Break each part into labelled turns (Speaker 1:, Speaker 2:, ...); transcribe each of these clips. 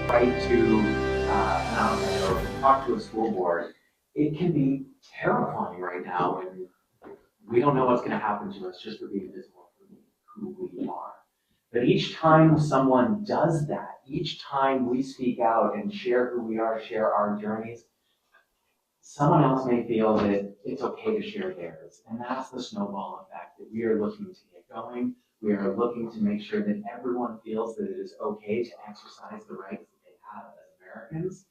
Speaker 1: write to an outlet or talk to a school board, it can be terrifying right now, and we don't know what's going to happen to us just for being visible for who we are. But each time someone does that, each time we speak out and share who we are, share our journeys, someone else may feel that it's okay to share theirs. And that's the snowball effect that we are looking to get going. We are looking to make sure that everyone feels that it is okay to exercise the rights that they have as Americans.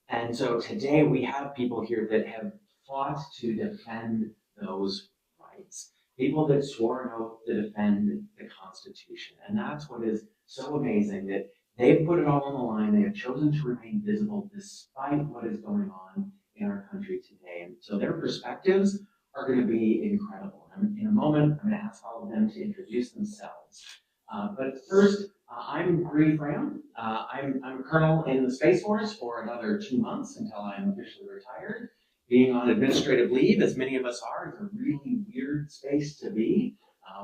Speaker 1: And so today we have people here that have fought to defend those rights. People that swore an oath to defend the Constitution. And that's what is so amazing, that they've put it all on the line. They have chosen to remain visible despite what is going on in our country today. And so their perspectives are going to be incredible. And in a moment, I'm going to ask all of them to introduce themselves. But first, I'm Bree Fram. I'm a colonel in the Space Force for another 2 months until I'm officially retired. Being on administrative leave, as many of us are, is a really weird space to be,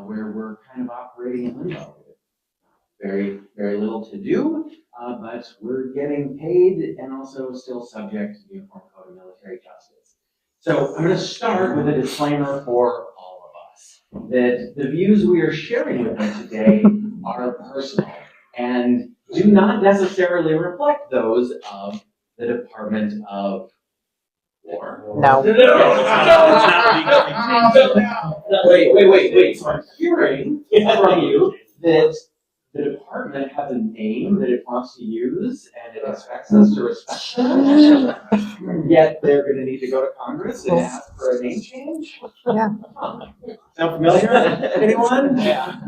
Speaker 1: where we're kind of operating in limbo. Very, very little to do, but we're getting paid and also still subject to the Uniform Code of Military Justice. So I'm going to start with a disclaimer for all of us, that the views we are sharing with you today are personal and do not necessarily reflect those of the Department of War.
Speaker 2: No.
Speaker 1: Wait. So I'm hearing from you that the department has a name that it wants to use and it expects us to respect it. Yet they're going to need to go to Congress and ask for a name change?
Speaker 2: Yeah.
Speaker 1: Sound familiar? Anyone? Yeah.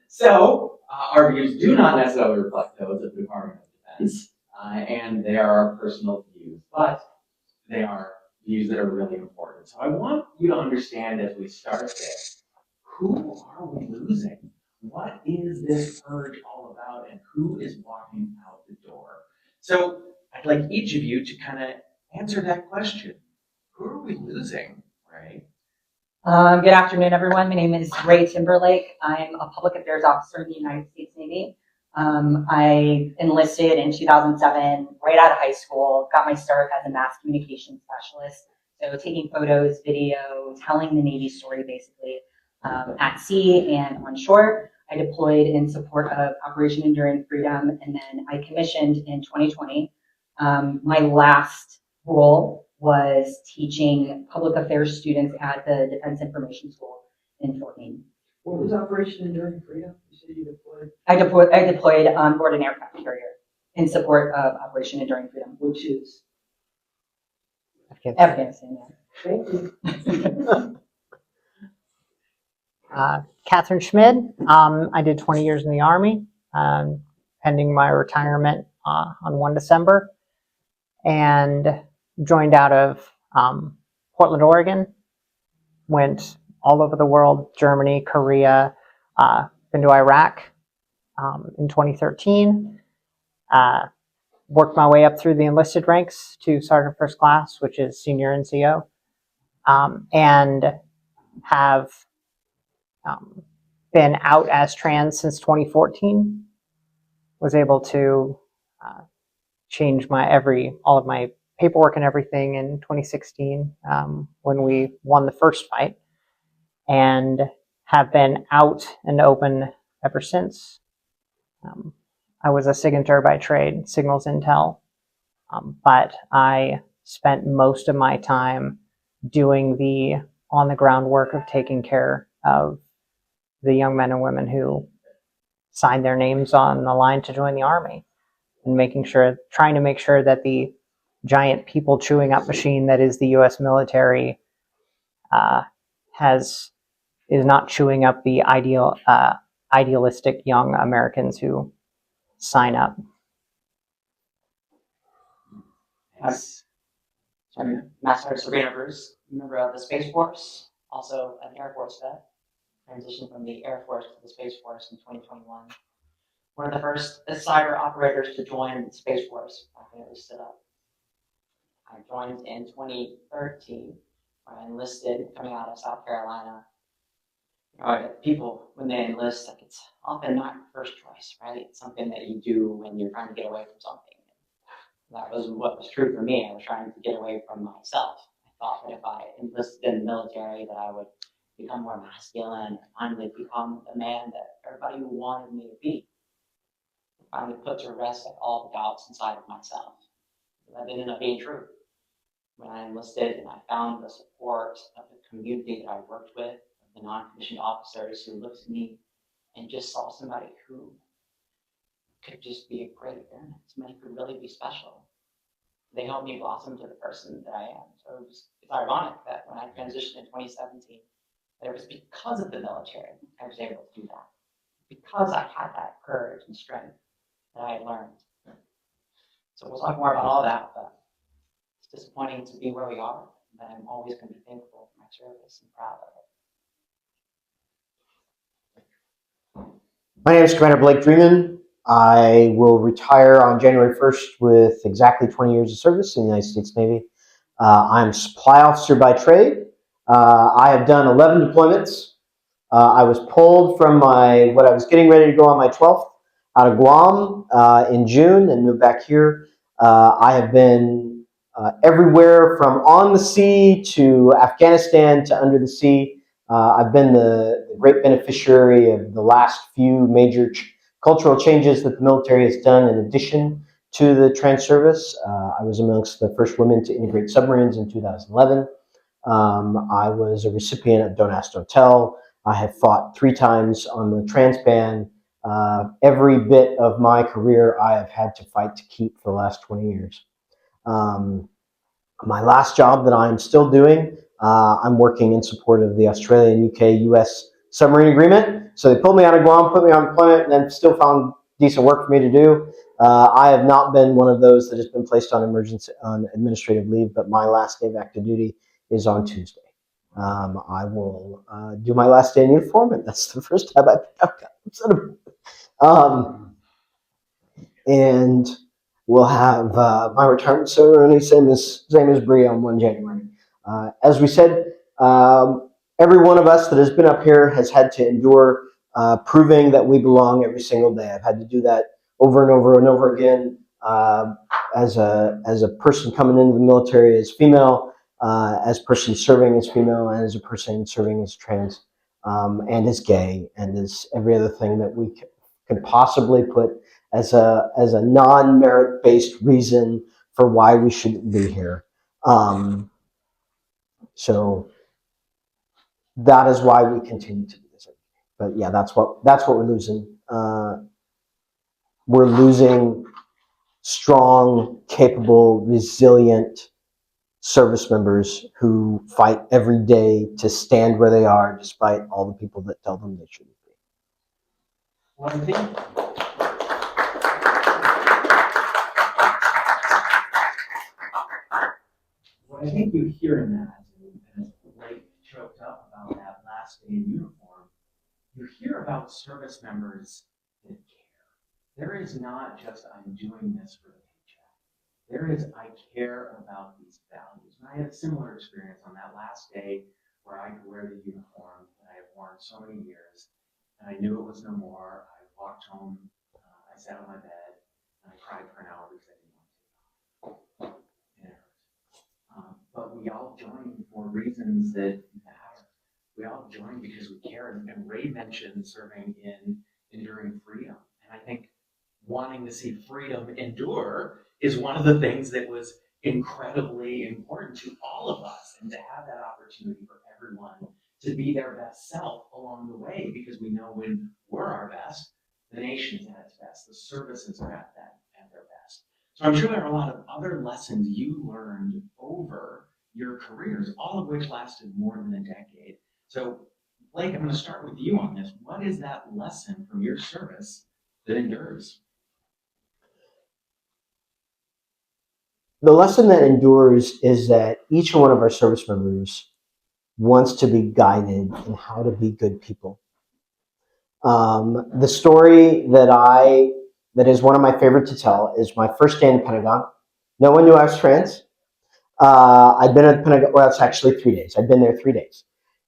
Speaker 1: So our views do not necessarily reflect those of the Department of Defense, and they are our personal views, but they are views that are really important. So I want you to understand as we start this, who are we losing? What is this purge all about, and who is walking out the door? So I'd like each of you to kind of answer that question. Who are we losing, right?
Speaker 2: Good afternoon, everyone. My name is Ray Timberlake. I'm a public affairs officer in the United States Navy. I enlisted in 2007, right out of high school, got my start as a mass communication specialist. So taking photos, video, telling the Navy story basically at sea and on shore. I deployed in support of Operation Enduring Freedom, and then I commissioned in 2020. My last role was teaching public affairs students at the Defense Information School in Fort Meade.
Speaker 3: What was Operation Enduring Freedom? You said you deployed?
Speaker 2: I deployed on board an aircraft carrier in support of Operation Enduring Freedom.
Speaker 3: Which is?
Speaker 2: Afghanistan, yeah.
Speaker 3: Thank you.
Speaker 4: Catherine Schmid. I did 20 years in the Army, pending my retirement on 1 December, and joined out of Portland, Oregon. Went all over the world, Germany, Korea, been to Iraq in 2013. Worked my way up through the enlisted ranks to Sergeant First Class, which is senior NCO, and have been out as trans since 2014. Was able to change all of my paperwork and everything in 2016 when we won the first fight, and have been out and open ever since. I was a SIGINTER by trade, signals intel, but I spent most of my time doing the on-the-ground work of taking care of the young men and women who signed their names on the line to join the Army, and trying to make sure that the giant people chewing up machine that is the U.S. military is not chewing up the idealistic young Americans who sign up.
Speaker 1: Yes.
Speaker 5: I'm Master Sergeant Bruce, member of the Space Force, also an Air Force vet. Transitioned from the Air Force to the Space Force in 2021. One of the first cyber operators to join the Space Force back when it was stood up. I joined in 2013 when I enlisted coming out of South Carolina. People, when they enlist, like it's often not your first choice, right? It's something that you do when you're trying to get away from something. That was what was true for me. I was trying to get away from myself. I thought that if I enlisted in the military, that I would become more masculine and finally become the man that everybody wanted me to be. Finally put to rest like all the doubts inside of myself. That didn't end up being true. When I enlisted and I found the support of the community that I worked with, the non-commissioned officers who looked at me and just saw somebody who could just be a great airman, somebody who could really be special. They helped me blossom to the person that I am. So it's ironic that when I transitioned in 2017, that it was because of the military I was able to do that. Because I had that courage and strength that I had learned. So we'll talk more about all that, but it's disappointing to be where we are, but I'm always going to be thankful for my service and proud of it.
Speaker 6: My name is Commander Blake Dreeman. I will retire on January 1st with exactly 20 years of service in the United States Navy. I'm a supply officer by trade. I have done 11 deployments. I was pulled from what I was getting ready to go on my 12th out of Guam in June and moved back here. I have been everywhere from on the sea to Afghanistan to under the sea. I've been the great beneficiary of the last few major cultural changes that the military has done in addition to the trans service. I was amongst the first women to integrate submarines in 2011. I was a recipient of Don't Ask, Don't Tell. I have fought 3 times on the trans ban. Every bit of my career I have had to fight to keep for the last 20 years. My last job that I'm still doing, I'm working in support of the Australian, UK, US submarine agreement. So they pulled me out of Guam, put me on deployment, and then still found decent work for me to do. I have not been one of those that has been placed on administrative leave, but my last day of active duty is on Tuesday. I will do my last day in uniform, and that's the first time I've gotten and we'll have my retirement ceremony, same as Bree on 1 January. As we said, every one of us that has been up here has had to endure proving that we belong every single day. I've had to do that over and over and over again as a person coming into the military as female, as a person serving as female, and as a person serving as trans, and as gay, and as every other thing that we could possibly put as a non-merit based reason for why we should be here. So that is why we continue to do this. But yeah, that's what we're losing. We're losing strong, capable, resilient service members who fight every day to stand where they are, despite all the people that tell them they shouldn't be.
Speaker 1: Well, I think what I think you hear in that, and as Blake choked up about that last day in uniform, you hear about service members that care. There is not just, I'm doing this for the paycheck. There is, I care about these values. And I had a similar experience on that last day where I could wear the uniform that I have worn so many years, and I knew it was no more. I walked home, I sat on my bed, and I cried for an hour because I didn't want to. And it hurt. But we all join for reasons that matter. We all join because we care. And Ray mentioned serving in enduring freedom. And I think wanting to see freedom endure is one of the things that was incredibly important to all of us, and to have that opportunity for everyone to be their best self along the way, because we know when we're our best, the nation's at its best, the services are at their best. So I'm sure there are a lot of other lessons you learned over your careers, all of which lasted more than a decade. So Blake, I'm going to start with you on this. What is that lesson from your service that endures?
Speaker 6: The lesson that endures is that each one of our service members wants to be guided in how to be good people. The story that is one of my favorite to tell is my first day in the Pentagon. No one knew I was trans. I'd been at the Pentagon, well, it's actually 3 days. I'd been there 3 days.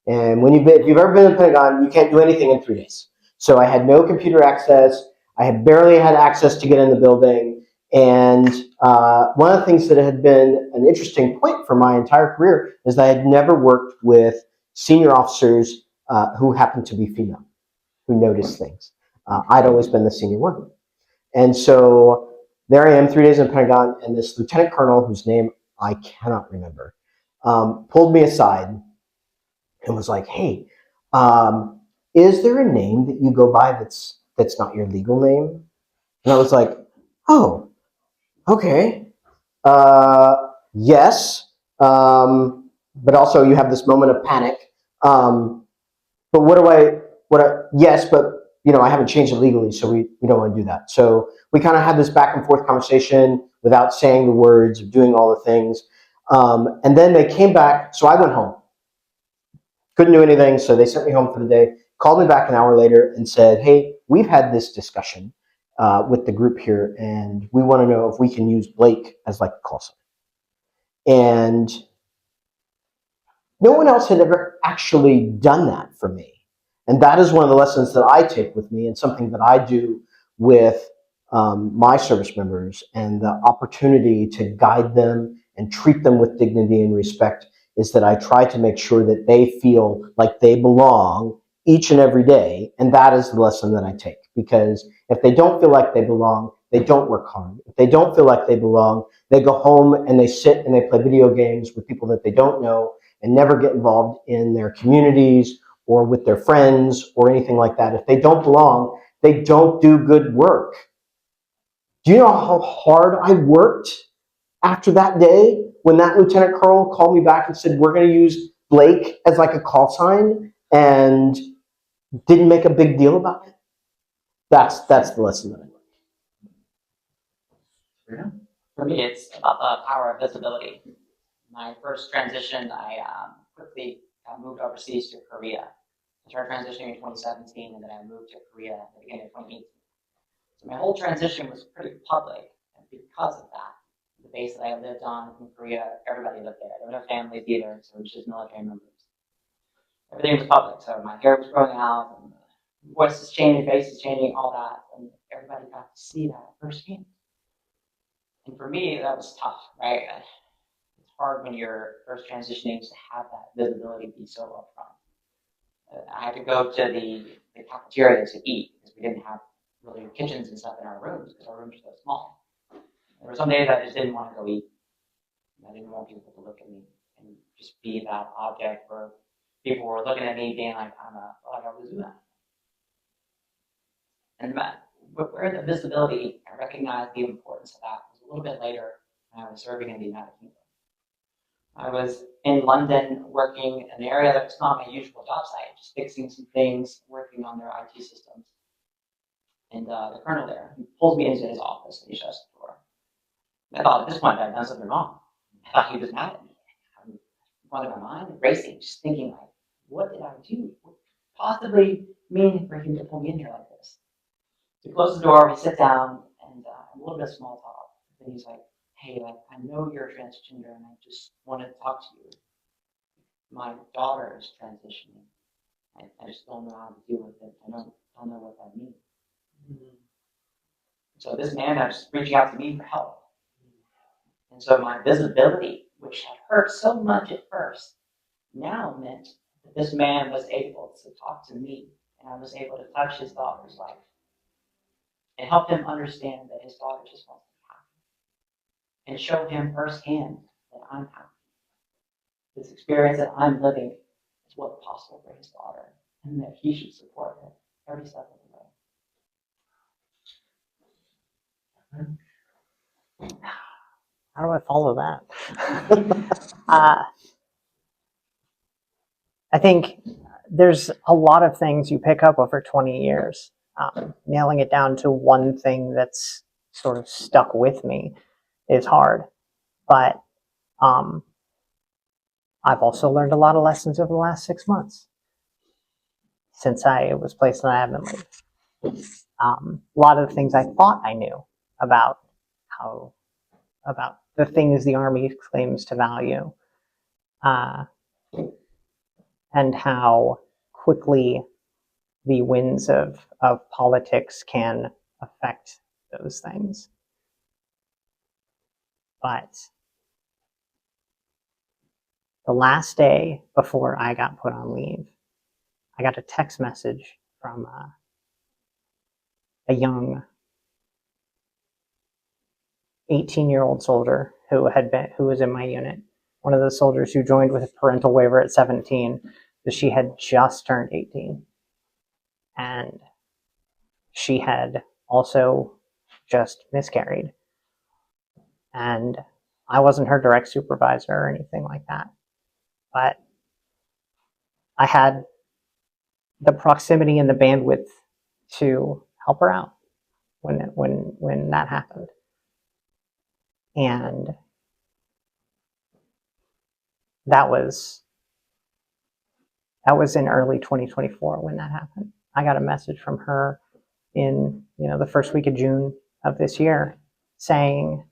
Speaker 6: And if you've ever been in the Pentagon, you can't do anything in 3 days. So I had no computer access. I had barely had access to get in the building. And one of the things that had been an interesting point for my entire career is that I had never worked with senior officers who happened to be female, who noticed things. I'd always been the senior one. And so there I am, 3 days in the Pentagon, and this lieutenant colonel, whose name I cannot remember, pulled me aside and was like, "Hey, is there a name that you go by that's not your legal name?" And I was like, "Oh, okay, yes." But also you have this moment of panic. But yes, but I haven't changed it legally, so we don't want to do that. So we kind of had this back and forth conversation without saying the words, doing all the things. And then they came back, so I went home. Couldn't do anything, so they sent me home for the day, called me back an hour later and said, "Hey, we've had this discussion with the group here, and we want to know if we can use Blake as like a call sign." And no one else had ever actually done that for me. And that is one of the lessons that I take with me and something that I do with my service members, and the opportunity to guide them and treat them with dignity and respect is that I try to make sure that they feel like they belong each and every day. And that is the lesson that I take, because if they don't feel like they belong, they don't work hard. If they don't feel like they belong, they go home and they sit and they play video games with people that they don't know and never get involved in their communities or with their friends or anything like that. If they don't belong, they don't do good work. Do you know how hard I worked after that day when that lieutenant colonel called me back and said, "We're going to use Blake as like a call sign," and didn't make a big deal about it? That's the lesson that I learned.
Speaker 5: For me, it's about the power of visibility. My first transition, I quickly moved overseas to Korea. I started transitioning in 2017, and then I moved to Korea at the beginning of 2018. So my whole transition was pretty public, and because of that, the base that I lived on in Korea, everybody lived there. There were no families either, so it was just military members. Everything was public, so my hair was growing out, and voices changing, faces changing, all that, and everybody got to see that firsthand. And for me, that was tough, right? It's hard when you're first transitioning to have that visibility be so upfront. I had to go to the cafeteria to eat because we didn't have really kitchens and stuff in our rooms because our rooms were so small. There were some days I just didn't want to go eat. I didn't want people to look at me and just be that object where people were looking at me being like, like I was doing that. And where the visibility, I recognized the importance of that was a little bit later when I was serving in the United Kingdom. I was in London working in an area that's not my usual job site, just fixing some things, working on their IT systems. And the colonel there, he pulls me into his office and he shuts the door. And I thought at this point I'd done something wrong. I thought he was mad at me. I wanted my mind racing, just thinking like, what did I do? What could possibly mean for him to pull me in here like this? So he closes the door, we sit down, and a little bit of small talk. And he's like, "Hey, like, I know you're transgender, and I just wanted to talk to you. My daughter is transitioning. I just don't know how to deal with it. I don't know what that means." Mm-hmm. So this man was reaching out to me for help. And so my visibility, which had hurt so much at first, now meant that this man was able to talk to me, and I was able to touch his daughter's life and help him understand that his daughter just wants to be happy, and show him firsthand that I'm happy. This experience that I'm living is what's possible for his daughter, and that he should support her every step of the way.
Speaker 4: How do I follow that? I think there's a lot of things you pick up over 20 years. Nailing it down to one thing that's sort of stuck with me is hard. But I've also learned a lot of lessons over the last 6 months since I was placed in the admin leave. A lot of the things I thought I knew about the things the Army claims to value. and how quickly the winds of politics can affect those things. But the last day before I got put on leave, I got a text message from a young 18-year-old soldier who was in my unit. One of those soldiers who joined with a parental waiver at 17, because she had just turned 18. And she had also just miscarried. And I wasn't her direct supervisor or anything like that. But I had the proximity and the bandwidth to help her out when that happened. And that was in early 2024 when that happened. I got a message from her in the first week of June of this year saying,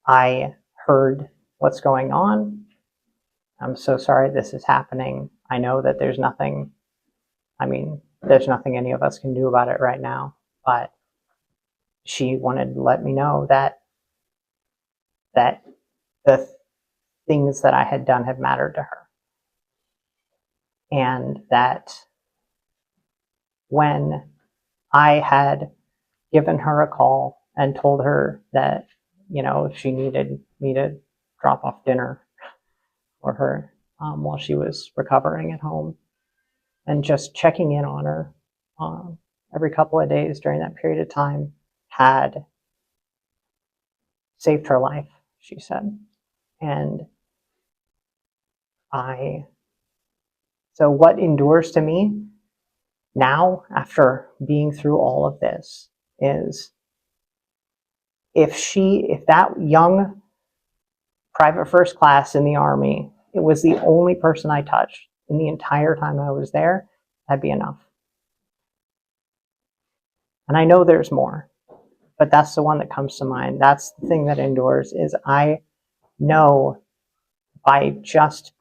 Speaker 4: I heard what's going on. I'm so sorry this is happening. I know that there's nothing any of us can do about it right now, but she wanted to let me know that the things that I had done had mattered to her. And that when I had given her a call and told her that, if she needed me to drop off dinner for her while she was recovering at home, and just checking in on her every couple of days during that period of time had saved her life, she said. And so what endures to me now, after being through all of this, is if that young private first class in the Army, it was the only person I touched in the entire time I was there, that'd be enough. And I know there's more, but that's the one that comes to mind. That's the thing that endures, is I know by just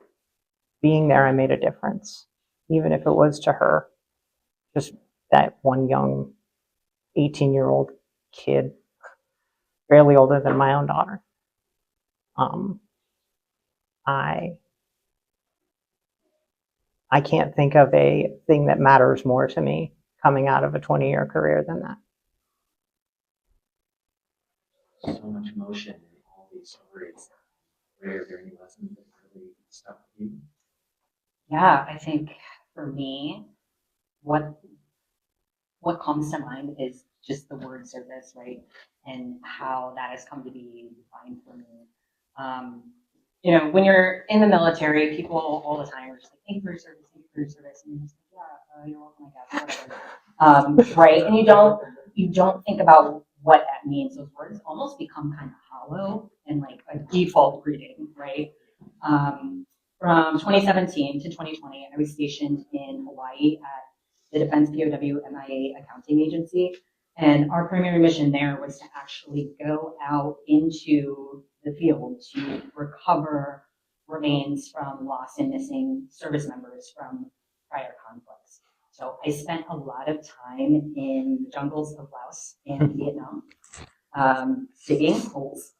Speaker 4: being there, I made a difference, even if it was to her, just that one young 18-year-old kid, barely older than my own daughter. I can't think of a thing that matters more to me coming out of a 20-year career than that.
Speaker 1: So much emotion in all these stories. Are there any lessons that really stuck with you?
Speaker 2: Yeah, I think for me, what comes to mind is just the word service, right? And how that has come to be defined for me. When you're in the military, people all the time are just like, thank you for your service, thank you for your service. And you're just like, yeah, you're welcome, I guess, whatever. Right? And you don't think about what that means. Those words almost become kind of hollow and like a default greeting, right? From 2017 to 2020, I was stationed in Hawaii at the Defense POW MIA Accounting Agency. And our primary mission there was to actually go out into the field to recover remains from lost and missing service members from prior conflicts. So I spent a lot of time in the jungles of Laos and Vietnam, digging holes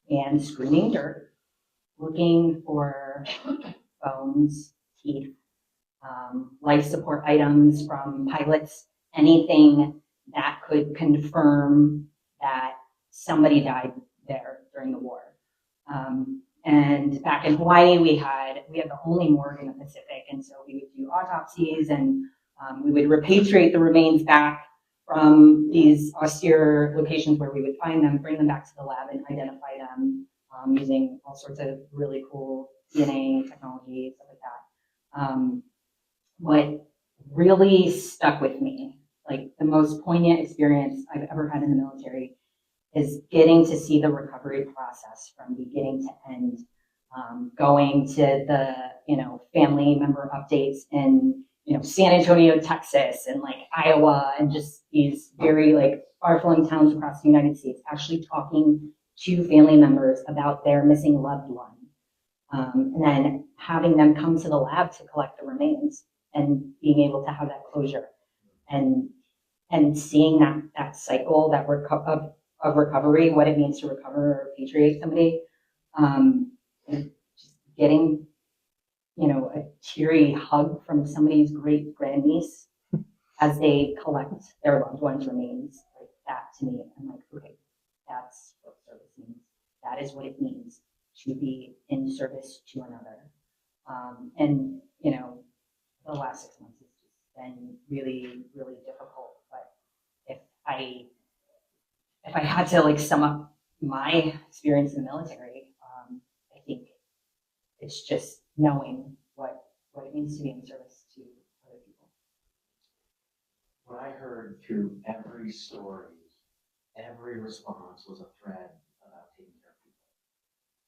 Speaker 2: and screening dirt, looking for bones, teeth, life support items from pilots, anything that could confirm that somebody died there during the war. And back in Hawaii, we had the only morgue in the Pacific, and so we would do autopsies and we would repatriate the remains back from these austere locations where we would find them, bring them back to the lab and identify them using all sorts of really cool DNA technology, stuff like that. What really stuck with me, like the most poignant experience I've ever had in the military, is getting to see the recovery process from beginning to end, going to the family member updates in San Antonio, Texas, and like Iowa, and just these very like far-flung towns across the United States, actually talking to family members about their missing loved one. And then having them come to the lab to collect the remains and being able to have that closure and seeing that cycle of recovery, what it means to recover or repatriate somebody, and just getting, a teary hug from somebody's great grandniece as they collect their loved one's remains, like that to me, I'm like, okay, that's what service means. That is what it means to be in service to another. And, the last 6 months has just been really, really difficult. But if I had to like sum up my experience in the military, I think it's just knowing what it means to be in service to other people.
Speaker 1: What I heard through every story, every response was a thread about taking care of people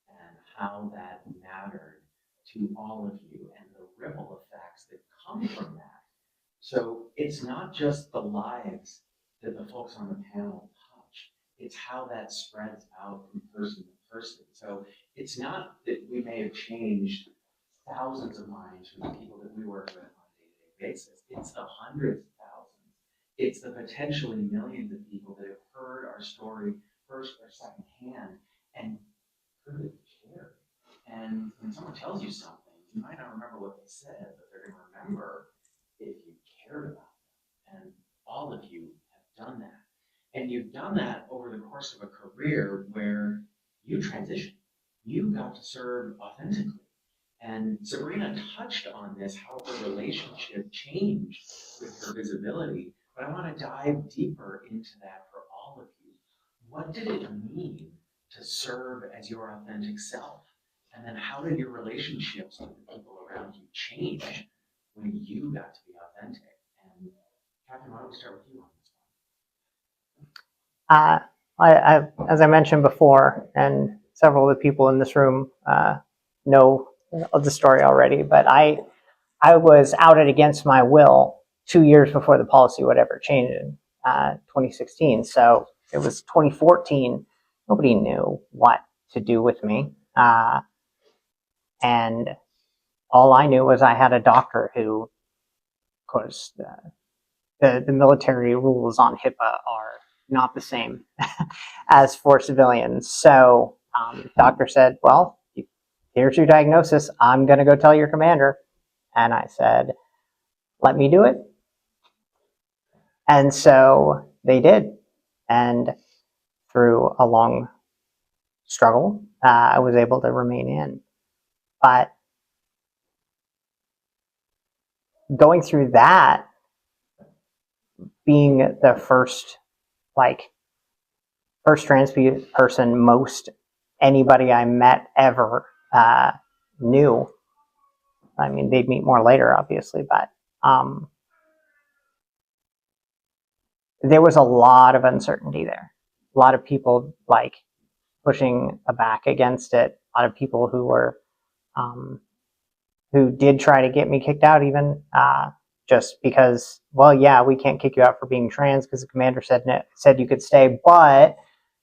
Speaker 1: and how that mattered to all of you and the ripple effects that come from that. So it's not just the lives that the folks on the panel touch, it's how that spreads out from person to person. So it's not that we may have changed thousands of minds from the people that we work with on a day-to-day basis. It's the hundreds of thousands. It's the potentially millions of people that have heard our story first or second hand and heard it cared. And when someone tells you something, you might not remember what they said, but they're going to remember if you cared about them. And all of you have done that. And you've done that over the course of a career where you transitioned. You got to serve authentically. And Sabrina touched on this, how her relationship changed with her visibility. But I want to dive deeper into that for all of you. What did it mean to serve as your authentic self? And then how did your relationships with the people around you change when you got to be authentic? And Catherine, why don't we start with you on this one?
Speaker 4: As I mentioned before, and several of the people in this room know of the story already, but I was outed against my will 2 years before the policy would ever change in 2016. So it was 2014. Nobody knew what to do with me. And all I knew was I had a doctor who, of course, the military rules on HIPAA are not the same as for civilians. So the doctor said, well, here's your diagnosis. I'm going to go tell your commander. And I said, let me do it. And so they did. And through a long struggle, I was able to remain in. But going through that, being the first trans person most anybody I met ever knew. I mean, they'd meet more later, obviously, but there was a lot of uncertainty there. A lot of people pushing back against it. A lot of people who were who did try to get me kicked out, even just because, well, yeah, we can't kick you out for being trans because the commander said you could stay, but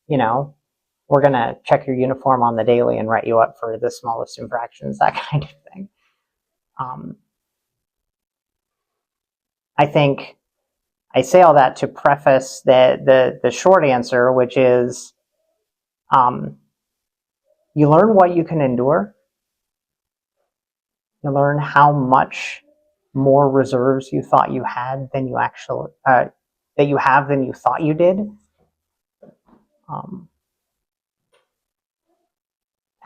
Speaker 4: we're going to check your uniform on the daily and write you up for the smallest infractions, that kind of thing. I think I say all that to preface the short answer, which is you learn what you can endure. You learn how much more reserves you thought you had than you actually that you have than you thought you did.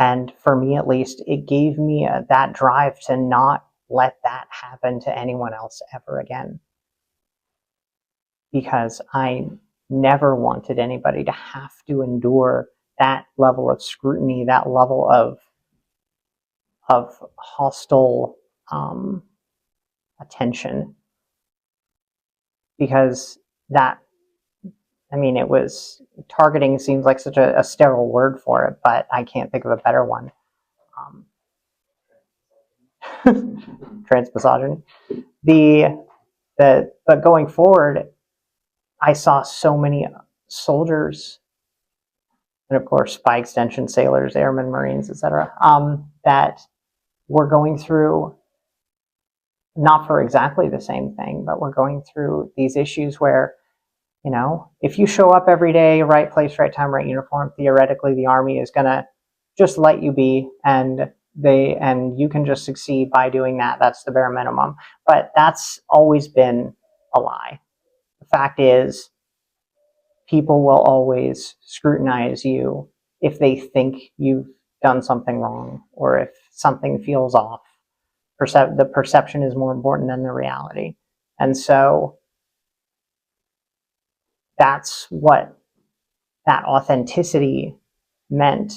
Speaker 4: And for me, at least, it gave me that drive to not let that happen to anyone else ever again. Because I never wanted anybody to have to endure that level of scrutiny, that level of hostile attention. Because it was, targeting seems like such a sterile word for it, but I can't think of a better one. Transmisogyny. But going forward, I saw so many soldiers and of course, by extension, sailors, airmen, Marines, etc., that we're going through not for exactly the same thing, but we're going through these issues where, you know, if you show up every day, right place, right time, right uniform, theoretically the Army is going to just let you be, and you can just succeed by doing that. That's the bare minimum. But that's always been a lie. The fact is, people will always scrutinize you if they think you've done something wrong or if something feels off. The perception is more important than the reality. And so that's what that authenticity meant.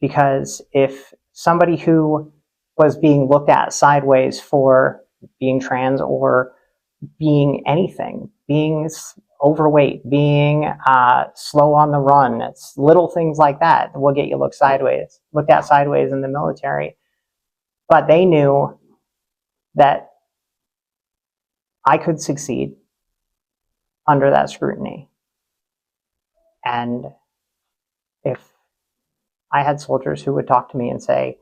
Speaker 4: Because if somebody who was being looked at sideways for being trans or being anything, being overweight, being slow on the run, it's little things like that will get you looked at sideways in the military. But they knew that I could succeed under that scrutiny. And if I had soldiers who would talk to me and say,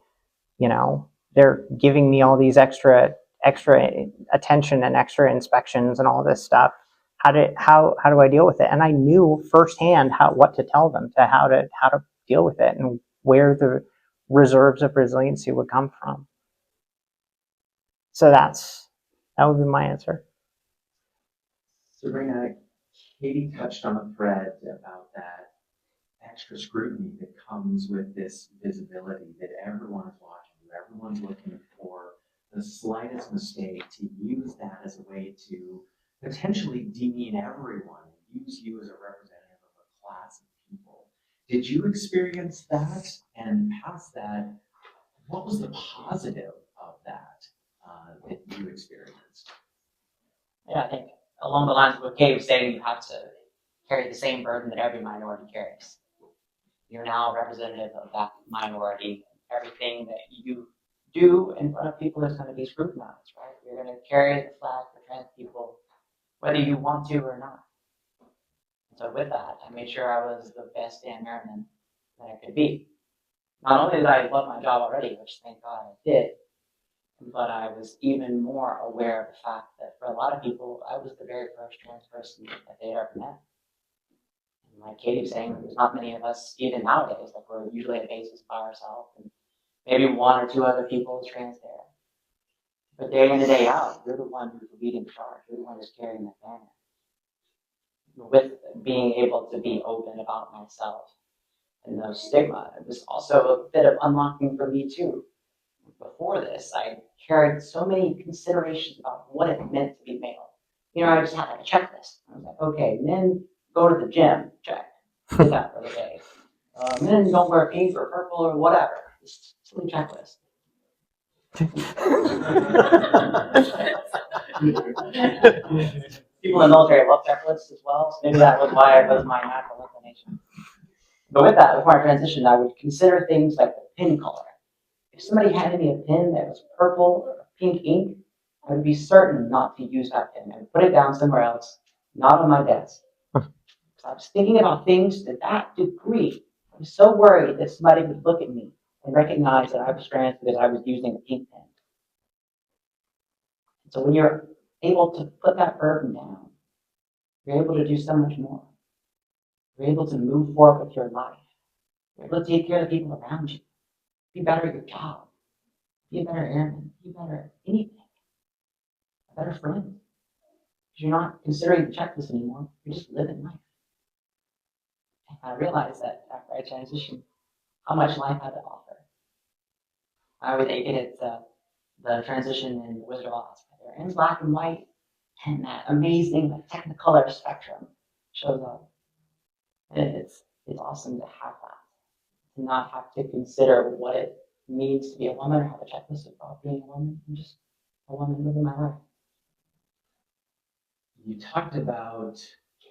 Speaker 4: you know, they're giving me all these extra attention and extra inspections and all this stuff, how do I deal with it? And I knew firsthand what to tell them, to how to deal with it and where the reserves of resiliency would come from. So that would be my answer.
Speaker 1: Sabrina, Katie touched on a thread about that extra scrutiny that comes with this visibility, that everyone is watching you, everyone's looking for the slightest mistake to use that as a way to potentially demean everyone and use you as a representative of a class of people. Did you experience that? And past that, what was the positive of that that you experienced?
Speaker 5: Yeah, I think along the lines of what Kate was saying, you have to carry the same burden that every minority carries. You're now representative of that minority. Everything that you do in front of people is going to be scrutinized, right? You're going to carry the flag for trans people, whether you want to or not. So with that, I made sure I was the best damn airman that I could be. Not only did I love my job already, which thank God I did, but I was even more aware of the fact that for a lot of people, I was the very first trans person that they'd ever met. And like Katie was saying, there's not many of us, even nowadays, like we're usually at bases by ourselves, and maybe one or two other people is trans there. But day in and day out, you're the one who's leading the charge. You're the one who's carrying the banner. With being able to be open about myself and no stigma, it was also a bit of unlocking for me too. Before this, I carried so many considerations about what it meant to be male. You know, I just had like a checklist. I was like, okay, men go to the gym, check. Did that for the day. Men don't wear pink or purple or whatever. Just silly checklist. People in the military love checklists as well, so maybe that was why it was my natural inclination. But with that, before I transitioned, I would consider things like the pin color. If somebody handed me a pin that was purple or pink ink, I would be certain not to use that pin. I would put it down somewhere else, not on my desk. I was thinking about things to that degree. I was so worried that somebody would look at me and recognize that I was trans because I was using a pink pen. So when you're able to put that burden down, you're able to do so much more. You're able to move forward with your life. You're able to take care of the people around you. Be better at your job. Be a better airman. Be better at anything. A better friend. Because you're not considering the checklist anymore. You're just living life. And I realized that after I transitioned, how much life had to offer. I would think it's the transition in Wizard of Oz. They're in black and white, and that amazing Technicolor spectrum shows up. And it's awesome to have that. To not have to consider what it means to be a woman or have a checklist about being a woman. I'm just a woman living my life.
Speaker 1: You talked about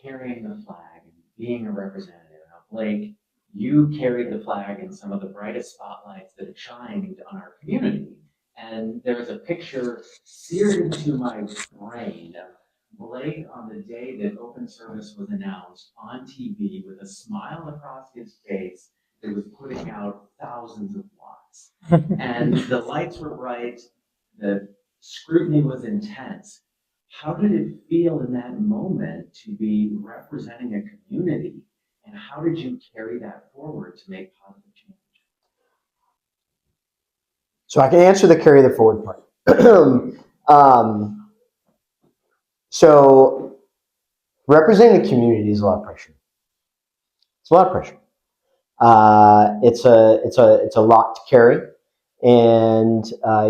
Speaker 1: carrying the flag and being a representative. Now, Blake, you carried the flag in some of the brightest spotlights that have shined on our community. And there's a picture seared into my brain of Blake, on the day that open service was announced on TV with a smile across his face, it was putting out thousands of watts. And the lights were bright, the scrutiny was intense. How did it feel in that moment to be representing a community? And how did you carry that forward to make positive change?
Speaker 6: So I can answer the carry the forward part. So representing the community is a lot of pressure. It's a lot of pressure. It's a lot to carry, and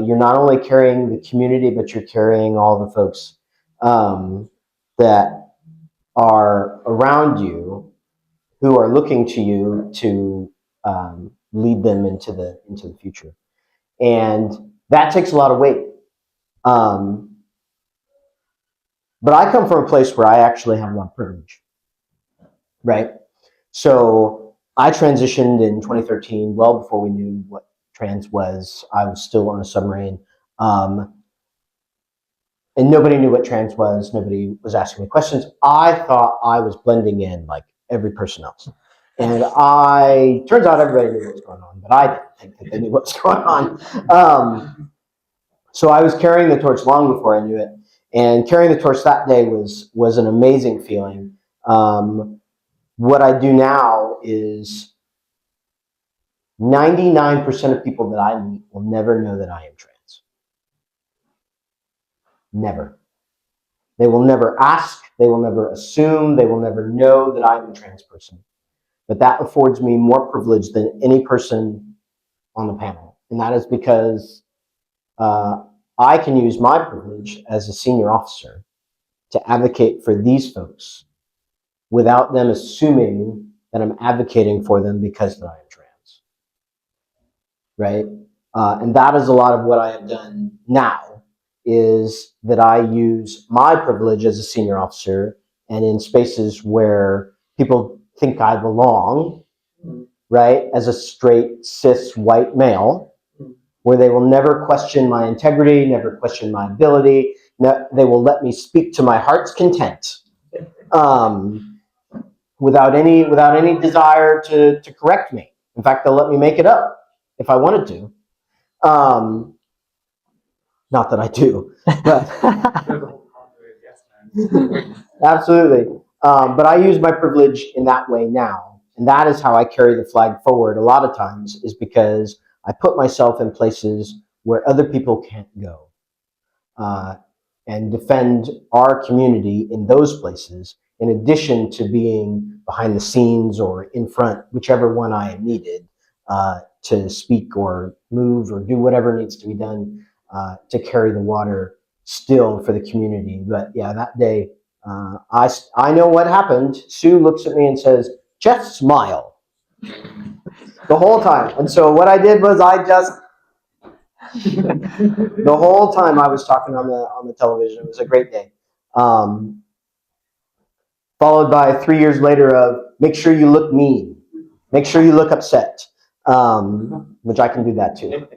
Speaker 6: you're not only carrying the community, but you're carrying all the folks that are around you, who are looking to you to lead them into the future, and that takes a lot of weight. But I come from a place where I actually have a lot of privilege, right? So I transitioned in 2013, well before we knew what trans was. I was still on a submarine. And nobody knew what trans was. Nobody was asking me questions. I thought I was blending in like every person else. And turns out everybody knew what was going on, but I didn't think that they knew what was going on. So I was carrying the torch long before I knew it. And carrying the torch that day was an amazing feeling. What I do now is 99% of people that I meet will never know that I am trans. Never. They will never ask, they will never assume, they will never know that I'm a trans person. But that affords me more privilege than any person on the panel. And that is because I can use my privilege as a senior officer to advocate for these folks without them assuming that I'm advocating for them because I am trans. Right? And that is a lot of what I have done now, is that I use my privilege as a senior officer, and in spaces where people think I belong, right, as a straight, cis, white male, where they will never question my integrity, never question my ability, they will let me speak to my heart's content, without any desire to correct me. In fact, they'll let me make it up if I wanted to. Not that I do, but absolutely. But I use my privilege in that way now. And that is how I carry the flag forward a lot of times, is because I put myself in places where other people can't go, and defend our community in those places, in addition to being behind the scenes or in front, whichever one I am needed, to speak or move or do whatever needs to be done to carry the water still for the community. But yeah, that day, I know what happened. Sue looks at me and says, "Just smile," the whole time. And so what I did was the whole time I was talking on the television. It was a great day. Followed by 3 years later of make sure you look mean, make sure you look upset, which I can do that too.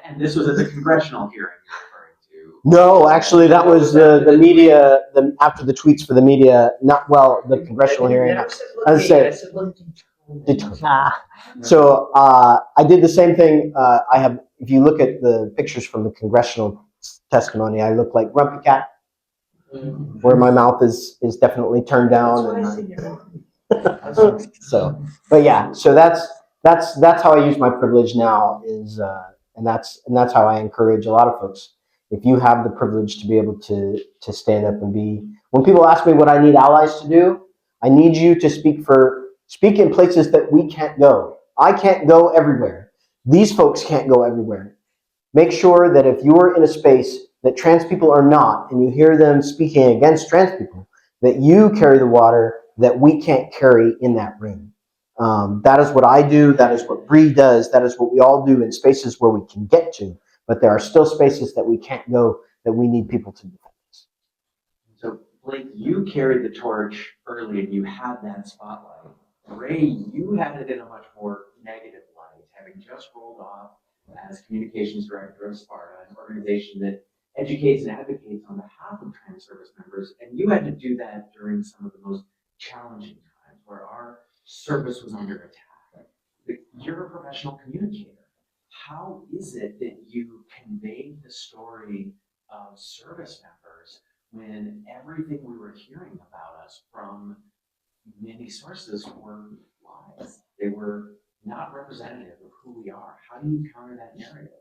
Speaker 1: And this was at the congressional hearing you're referring to?
Speaker 6: No, actually, that was the media. After the tweets for the media, the congressional hearing. I said, so I did the same thing. I have, if you look at the pictures from the congressional testimony, I look like Grumpy Cat, where my mouth is definitely turned down. So, but yeah, so that's how I use my privilege now, and that's how I encourage a lot of folks. If you have the privilege to be able to stand up and be, when people ask me what I need allies to do, I need you to speak in places that we can't go. I can't go everywhere. These folks can't go everywhere. Make sure that if you're in a space that trans people are not, and you hear them speaking against trans people, that you carry the water that we can't carry in that room. That is what I do. That is what Bree does. That is what we all do in spaces where we can get to. But there are still spaces that we can't go, that we need people to defend us.
Speaker 1: So Blake, you carried the torch early and you had that spotlight. Ray, you had it in a much more negative light, having just rolled off as communications director of Sparta, an organization that educates and advocates on behalf of trans service members, and you had to do that during some of the most challenging times where our service was under attack. You're a professional communicator. How is it that you convey the story of service members when everything we were hearing about us from many sources were lies? They were not representative of who we are. How do you counter that narrative?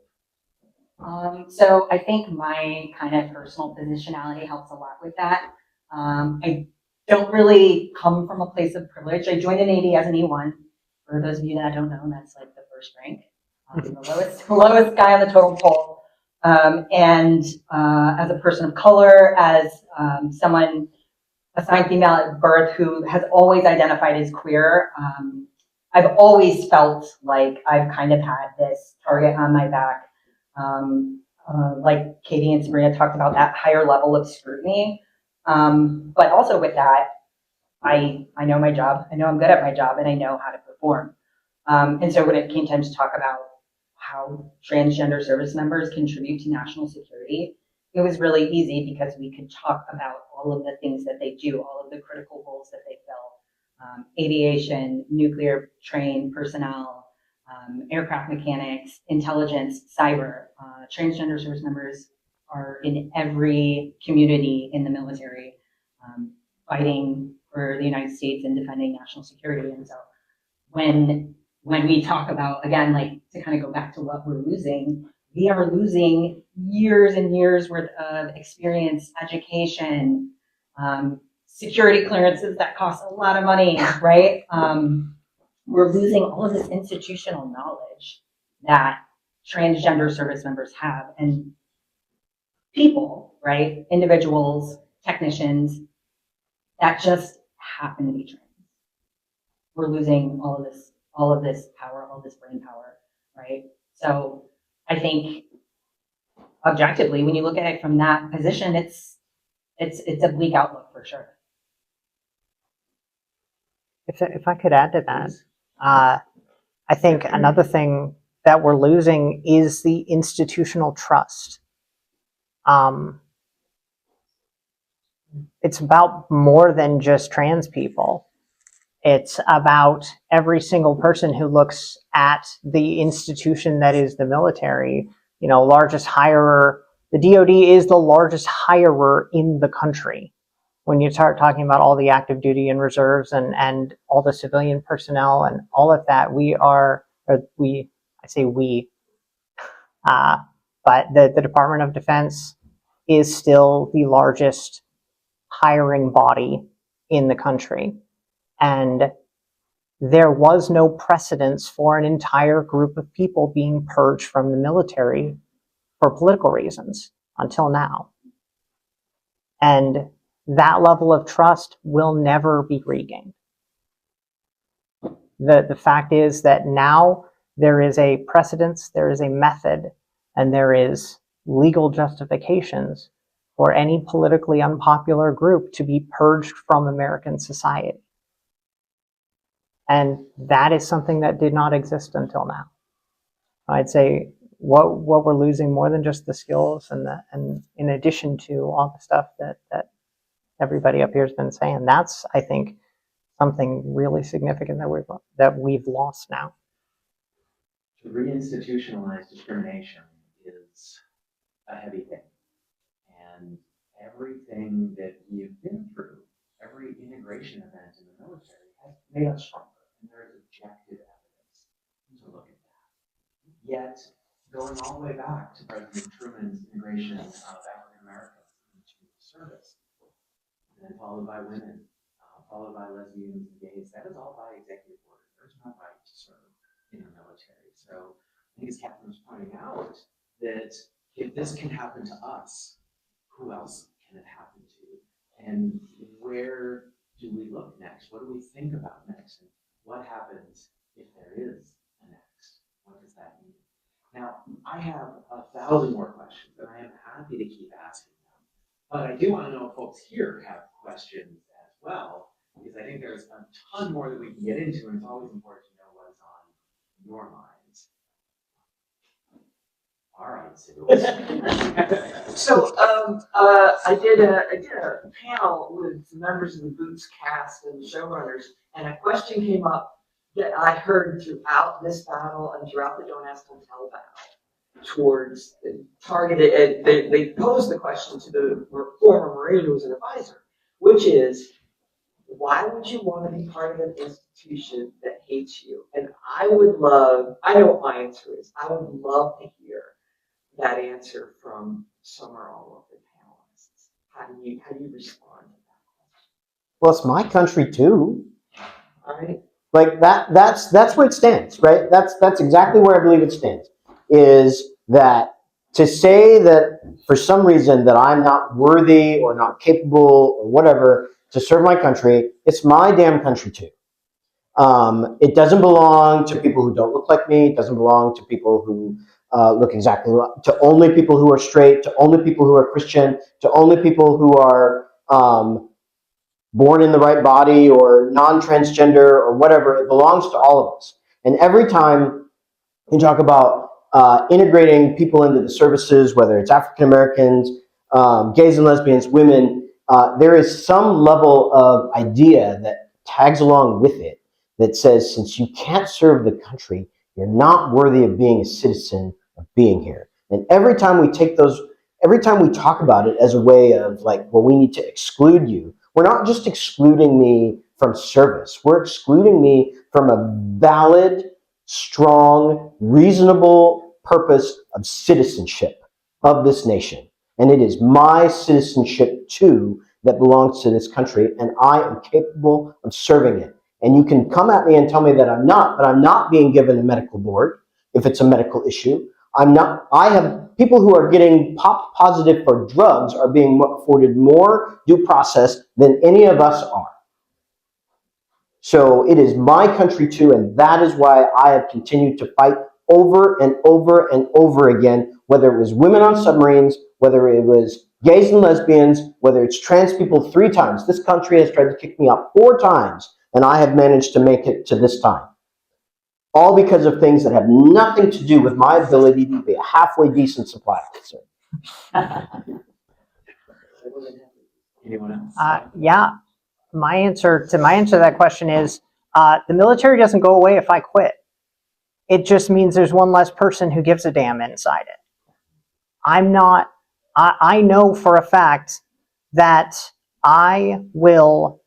Speaker 2: So I think my kind of personal positionality helps a lot with that. I don't really come from a place of privilege. I joined the Navy as an E1. For those of you that don't know, that's like the first rank, the lowest guy on the totem pole. And as a person of color, as someone assigned female at birth who has always identified as queer, I've always felt like I've kind of had this target on my back. Like Katie and Sabrina talked about, that higher level of scrutiny. But also with that, I know my job. I know I'm good at my job, and I know how to perform. And so when it came time to talk about how transgender service members contribute to national security, it was really easy because we could talk about all of the things that they do, all of the critical roles that they fill. Aviation, nuclear trained personnel, aircraft mechanics, intelligence, cyber. Transgender service members are in every community in the military, fighting for the United States and defending national security. And so when we talk about, again, like to kind of go back to what we're losing, we are losing years and years worth of experience, education, security clearances that cost a lot of money, right? We're losing all of this institutional knowledge that transgender service members have, and people, right? Individuals, technicians that just happen to be trans. We're losing all of this power, all this brain power, right? So I think objectively, when you look at it from that position, it's a bleak outlook for sure.
Speaker 4: If I could add to that, I think another thing that we're losing is the institutional trust. It's about more than just trans people. It's about every single person who looks at the institution that is the military, largest hirer. The DoD is the largest hirer in the country. When you start talking about all the active duty and reserves and all the civilian personnel and all of that, but the Department of Defense is still the largest hiring body in the country. And there was no precedence for an entire group of people being purged from the military for political reasons until now. And that level of trust will never be regained. The fact is that now there is a precedence, there is a method, and there is legal justifications for any politically unpopular group to be purged from American society. And that is something that did not exist until now. I'd say what we're losing more than just the skills and in addition to all the stuff that everybody up here has been saying, that's, I think, something really significant that we've lost now.
Speaker 1: To reinstitutionalize discrimination is a heavy thing. And everything that we've been through, every integration event in the military has made us stronger. And there is objective evidence to look at that. Yet, going all the way back to President Truman's integration of African Americans into the service, and then followed by women, followed by lesbians and gays, that is all by executive order. There's no right to serve in the military. So I think as Catherine was pointing out, that if this can happen to us, who else can it happen to? And where do we look next? What do we think about next? And what happens if there is a next? What does that mean? Now, I have 1,000 more questions, and I am happy to keep asking them. But I do want to know if folks here have questions as well, because I think there's a ton more that we can get into, and it's always important to know what is on your minds. All right, Sue.
Speaker 3: So, I did a panel with members of the Boots cast and showrunners, and a question came up that I heard throughout this battle and throughout the Don't Ask, Don't Tell battle towards targeted, they posed the question to the former Marine who was an advisor, which is, why would you want to be part of an institution that hates you? And I would love, I know what my answer is, I would love to hear that answer from some or all of the panelists. How do you respond to that
Speaker 6: Well, it's my country too.
Speaker 3: question? All right.
Speaker 6: Like that's where it stands, right? That's exactly where I believe it stands. Is that to say that for some reason that I'm not worthy or not capable or whatever to serve my country, it's my damn country too. It doesn't belong to people who don't look like me. It doesn't belong to people who look exactly like, to only people who are straight, to only people who are Christian, to only people who are born in the right body or non-transgender or whatever. It belongs to all of us. And every time you talk about integrating people into the services, whether it's African Americans, gays and lesbians, women, there is some level of idea that tags along with it that says, since you can't serve the country, you're not worthy of being a citizen, of being here. And every time we talk about it as a way of like, well, we need to exclude you, we're not just excluding me from service, we're excluding me from a valid, strong, reasonable purpose of citizenship of this nation. And it is my citizenship too that belongs to this country, and I am capable of serving it. And you can come at me and tell me that I'm not, but I'm not being given a medical board if it's a medical issue. I have people who are getting popped positive for drugs are being afforded more due process than any of us are. So it is my country too, and that is why I have continued to fight over and over and over again, whether it was women on submarines, whether it was gays and lesbians, whether it's trans people 3 times. This country has tried to kick me out 4 times, and I have managed to make it to this time. All because of things that have nothing to do with my ability to be a halfway decent supply officer.
Speaker 1: Anyone else?
Speaker 4: Yeah, my answer to that question is the military doesn't go away if I quit. It just means there's one less person who gives a damn inside it. I know for a fact that I will,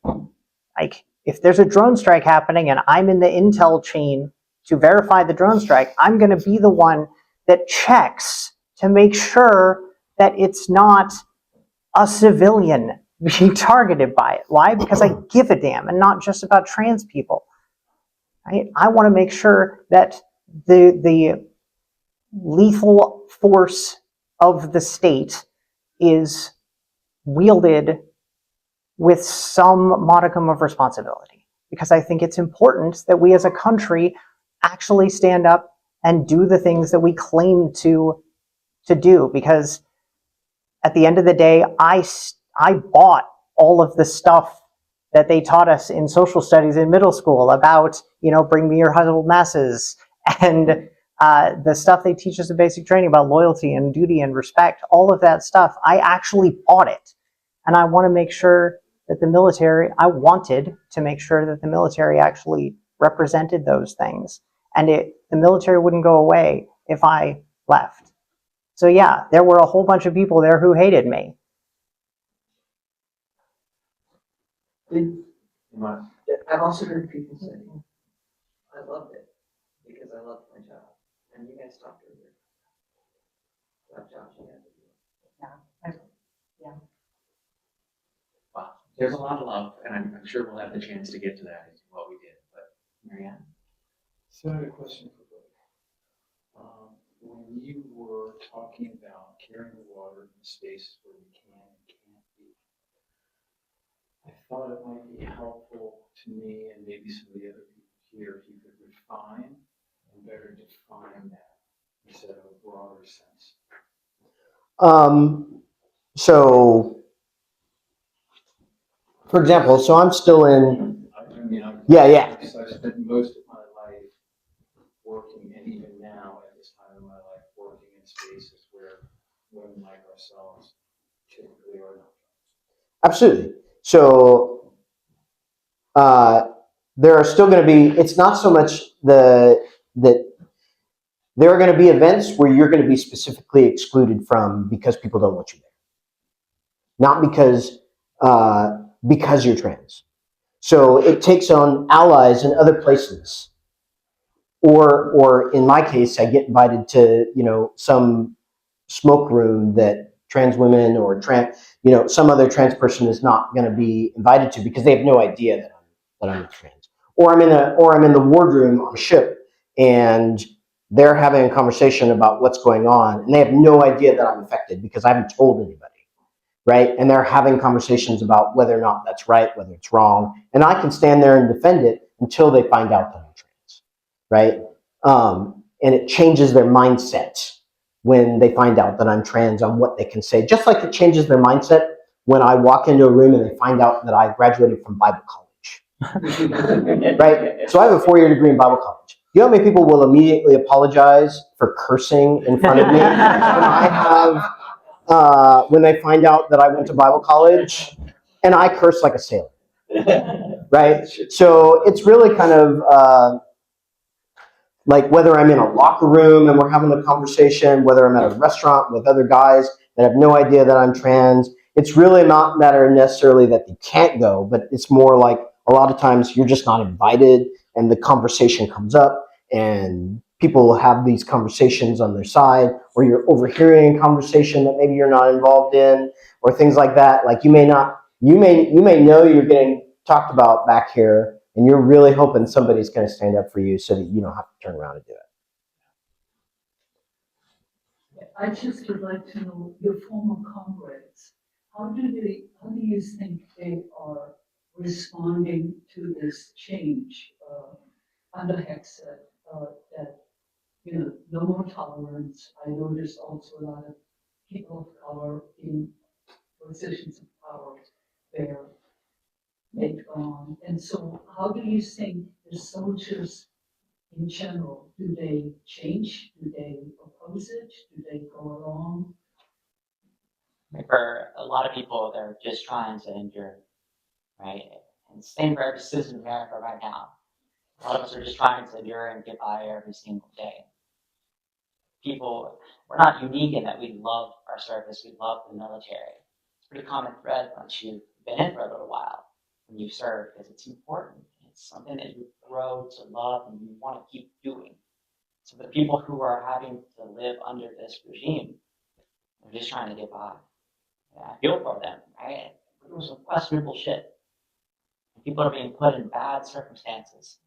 Speaker 4: like, if there's a drone strike happening and I'm in the intel chain to verify the drone strike, I'm going to be the one that checks to make sure that it's not a civilian being targeted by it. Why? Because I give a damn, and not just about trans people. Right? I want to make sure that the lethal force of the state is wielded with some modicum of responsibility, because I think it's important that we as a country actually stand up and do the things that we claim to do, because at the end of the day, I bought all of the stuff that they taught us in social studies in middle school about, bring me your huddled masses, and the stuff they teach us in basic training about loyalty and duty and respect, all of that stuff. I actually bought it. And I want to make sure that I wanted to make sure that the military actually represented those things. And the military wouldn't go away if I left. So yeah, there were a whole bunch of people there who hated me.
Speaker 3: I've also heard people say, I loved it because I loved my job. And you guys talked earlier about jobs you had to do.
Speaker 1: Wow, there's a lot of love, and I'm sure we'll have the chance to get to that in what we did. But Marianne?
Speaker 7: So I have a question for both. When you were talking about carrying the water in spaces where we can and can't be, I thought it might be helpful to me and maybe some of the other people here if you could refine and better define that instead of a broader sense.
Speaker 6: So, for example, so I'm still in. Yeah.
Speaker 7: So I spent most of my life working, and even now at this time in my life, working in in spaces where women like ourselves typically are not.
Speaker 6: Absolutely. So there are still going to be, it's not so much that there are going to be events where you're going to be specifically excluded from because people don't want you there. Not because you're trans. So it takes on allies in other places. Or in my case, I get invited to, some smoke room that trans women or some other trans person is not going to be invited to because they have no idea that I'm trans. Or I'm in the wardroom on a ship and they're having a conversation about what's going on and they have no idea that I'm affected because I haven't told anybody. Right? And they're having conversations about whether or not that's right, whether it's wrong. And I can stand there and defend it until they find out that I'm trans. Right? And it changes their mindset when they find out that I'm trans on what they can say. Just like it changes their mindset when I walk into a room and they find out that I graduated from Bible college. Right? So I have a 4-year degree in Bible college. You know how many people will immediately apologize for cursing in front of me when they find out that I went to Bible college, and I curse like a sailor, right? So it's really kind of like whether I'm in a locker room and we're having a conversation, whether I'm at a restaurant with other guys that have no idea that I'm trans. It's really not matter necessarily that they can't go, but it's more like a lot of times you're just not invited and the conversation comes up and people have these conversations on their side, or you're overhearing a conversation that maybe you're not involved in, or things like that. Like you may know you're getting talked about back here, and you're really hoping somebody's going to stand up for you so that you don't have to turn around and do it.
Speaker 8: I just would like to know your former comrades. How do you think they are responding to this change under Hexet? That no more tolerance. I noticed also a lot of people of color in positions of power there later on. And so, how do you think the soldiers in general, do they change? Do they oppose it? Do they go along?
Speaker 5: For a lot of people, they're just trying to endure, right? And same for every citizen of America right now. A lot of us are just trying to endure and get by every single day. People, we're not unique in that we love our service, we love the military. It's a pretty common thread once you've been in for a little while when you serve, because it's important. It's something that you grow to love and you want to keep doing. So the people who are having to live under this regime, they're just trying to get by. Yeah, I feel for them, right? It was some questionable shit. People are being put in bad circumstances.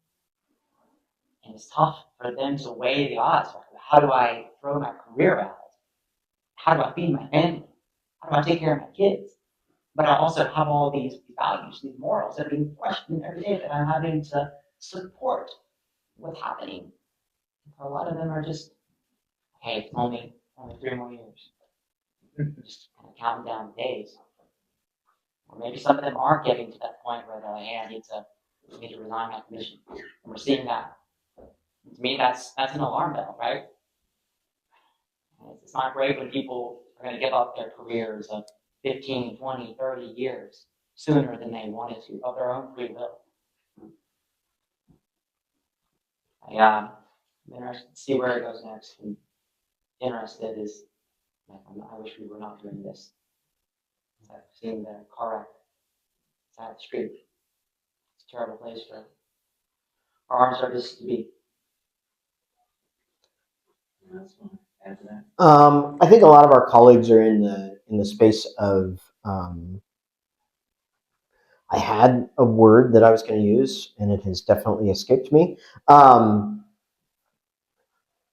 Speaker 5: And it's tough for them to weigh the odds. How do I throw my career out? How do I feed my family? How do I take care of my kids? But I also have all these values, these morals that are being questioned every day that I'm having to support what's happening. And for a lot of them are just, hey, it's only 3 more years. Just kind of counting down the days. Or maybe some of them are getting to that point where they're like, hey, I need to resign my commission. And we're seeing that. And to me, that's an alarm bell, right? It's not great when people are going to give up their careers of 15, 20, 30 years sooner than they wanted to, of their own free will. I'm interested to see where it goes next. I'm interested is, I wish we were not doing this. I've seen the car wreck side of the street. It's a terrible place for our armed services to be.
Speaker 1: Add to that.
Speaker 6: I think a lot of our colleagues are in the space of. I had a word that I was going to use, and it has definitely escaped me.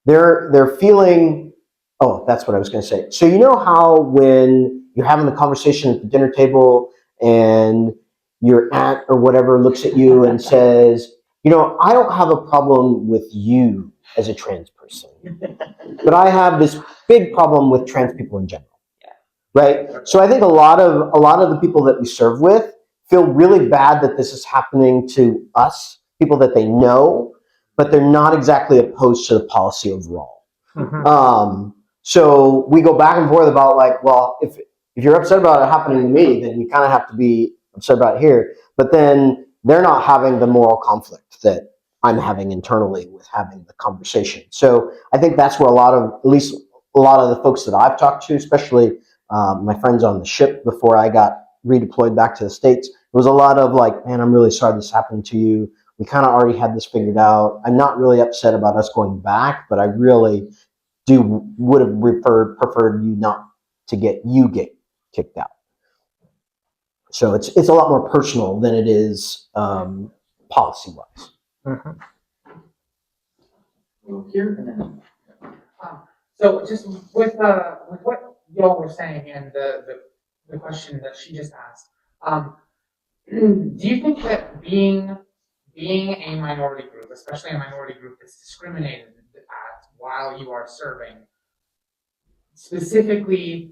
Speaker 6: They're feeling. Oh, that's what I was going to say. So you know how when you're having the conversation at the dinner table, and your aunt or whatever looks at you and says, I don't have a problem with you as a trans person, but I have this big problem with trans people in general. Right? So I think a lot of the people that we serve with feel really bad that this is happening to us, people that they know, but they're not exactly opposed to the policy overall.
Speaker 4: Mm-hmm.
Speaker 6: So we go back and forth about like, well, if you're upset about it happening to me, then you kind of have to be upset about it here. But then they're not having the moral conflict that I'm having internally with having the conversation. So I think that's where at least a lot of the folks that I've talked to, especially my friends on the ship before I got redeployed back to the States, it was a lot of like, man, I'm really sorry this happened to you. We kind of already had this figured out. I'm not really upset about us going back, but I really would have preferred you not to get kicked out. So it's a lot more personal than it is policy wise.
Speaker 4: Mhm.
Speaker 1: We'll hear and then.
Speaker 9: So just with what y'all were saying and the question that she just asked, do you think that being a minority group, especially a minority group that's discriminated at while you are serving, specifically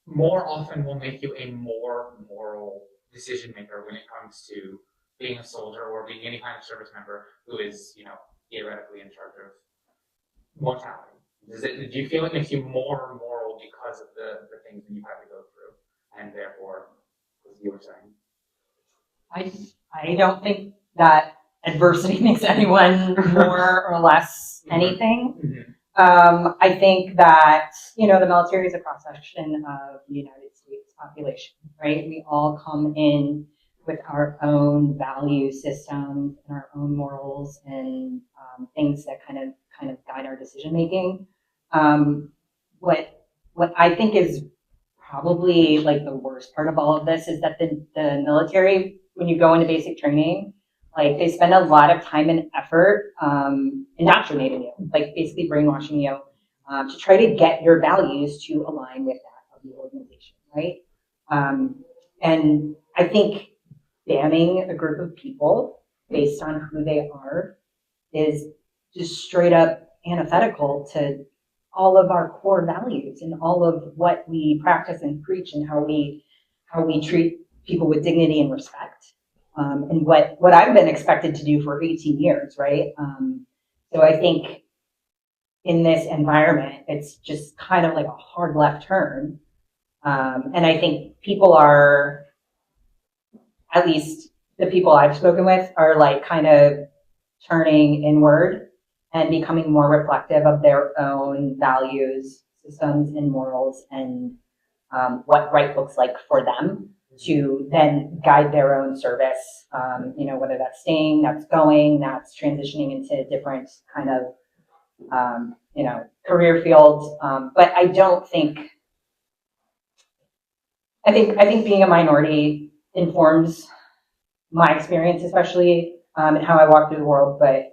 Speaker 9: more often will make you a more moral decision maker when it comes to being a soldier or being any kind of service member who is, theoretically in charge of mortality? Do you feel it makes you more moral because of the things that you had to go through, and therefore, as you were saying?
Speaker 2: I don't think that adversity makes anyone more or less anything. I think that, the military is a cross section of the United States population, right? We all come in with our own value systems and our own morals and things that kind of guide our decision making. What I think is probably like the worst part of all of this is that the military, when you go into basic training, like they spend a lot of time and effort indoctrinating you, like basically brainwashing you to try to get your values to align with that of the organization, right? And I think banning a group of people based on who they are is just straight up antithetical to all of our core values and all of what we practice and preach and how we treat people with dignity and respect, and what I've been expected to do for 18 years, right? So I think in this environment, it's just kind of like a hard left turn, and I think people are, at least the people I've spoken with, are like kind of turning inward and becoming more reflective of their own values, systems, and morals, and what right looks like for them to then guide their own service, whether that's staying, that's going, that's transitioning into different kind of, career fields. But I don't think, I think being a minority informs my experience, especially, and how I walk through the world, but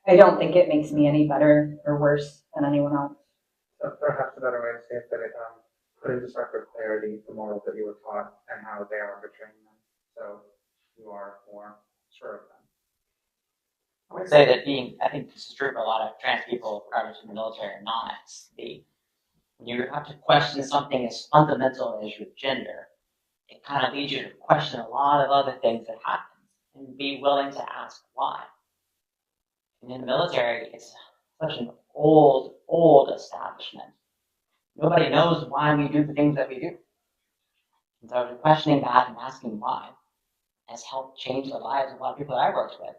Speaker 2: I don't think it makes me any better or worse than anyone else.
Speaker 9: So perhaps a better way to say it, that it put into starker clarity the morals that you were taught and how they are betraying them. So you are more sure of them.
Speaker 5: I would say that I think this is true for a lot of trans people, regardless of the military or not. When you have to question something as fundamental as your gender, it kind of leads you to question a lot of other things that happen and be willing to ask why. And in the military, it's such an old establishment. Nobody knows why we do the things that we do. And so questioning that and asking why has helped change the lives of a lot of people that I worked with.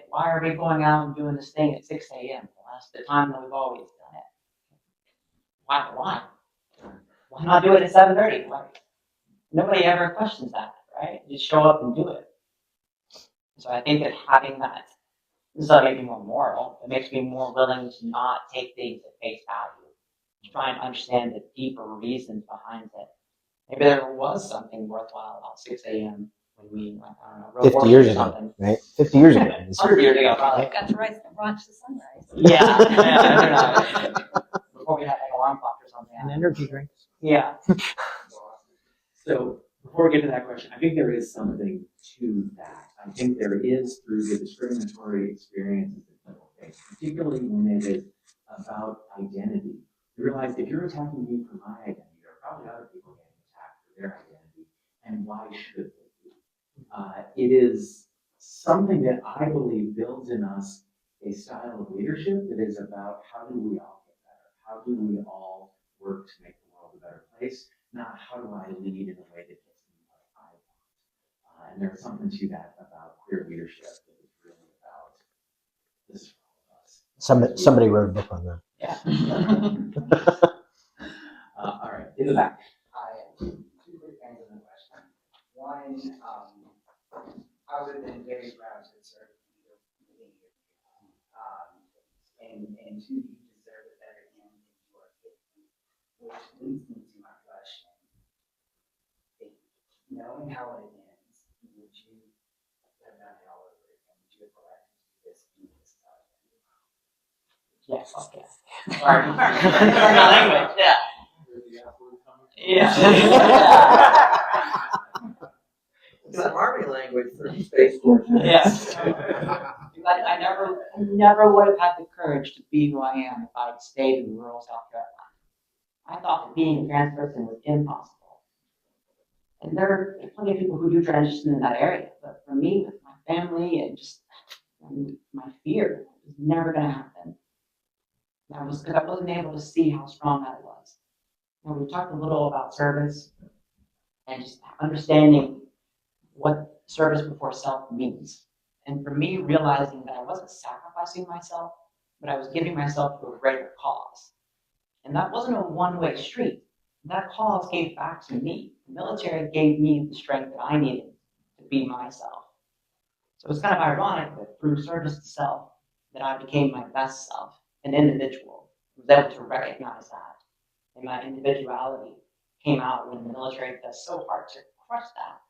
Speaker 5: Why are we going out and doing this thing at 6 a.m.? Well, that's the time that we've always done it. Why? Why not do it at 7:30? Nobody ever questions that, right? Just show up and do it. So I think that having that doesn't make me more moral. It makes me more willing to not take things at face value. To try and understand the deeper reasons behind it. Maybe there was something worthwhile about 6 a.m. when we, wrote
Speaker 6: 50
Speaker 5: words
Speaker 6: years
Speaker 5: or
Speaker 6: ago,
Speaker 5: something.
Speaker 6: right? 50 years ago.
Speaker 5: 100 years ago, probably.
Speaker 2: Got to watch the sunrise.
Speaker 5: Yeah. Before we had like alarm clock or something.
Speaker 4: An energy drink.
Speaker 5: Yeah.
Speaker 1: So before we get to that question, I think there is something to that. I think there is, through the discriminatory experiences that people face, particularly when it is about identity. You realize if you're attacking me for my identity, there are probably other people getting attacked for their identity, and why should they be? It is something that I believe builds in us a style of leadership that is about how do we all get better? How do we all work to make the world a better place? Not how do I lead in a way that gets me what I want. And there's something to that about queer leadership that is really about this is for all of us.
Speaker 6: Somebody wrote a book on that.
Speaker 5: Yeah.
Speaker 1: All right, in the back.
Speaker 10: Hi, two quick things in the question. One, I was in Bree Fram's concern, and two, you deserve a better end than you are given, which leads me to my question. Knowing how it ends, would you have done it all over again? Would you have elected to do this in this time?
Speaker 5: Yes, okay. Sorry. My language, yeah. Yeah.
Speaker 3: It's an army language for Space Force.
Speaker 5: Yes. But I never would have had the courage to be who I am if I'd stayed in rural South Carolina. I thought that being a trans person was impossible. And there are plenty of people who do transition in that area, but for me, with my family and just my fear, it was never going to happen. That was because I wasn't able to see how strong I was. And we talked a little about service and just understanding what service before self means. And for me, realizing that I wasn't sacrificing myself, but I was giving myself to a greater cause. And that wasn't a one-way street. That cause gave back to me. The military gave me the strength that I needed to be myself. So it's kind of ironic that through service to self, that I became my best self, an individual. I was able to recognize that. And my individuality came out when the military does so hard to crush that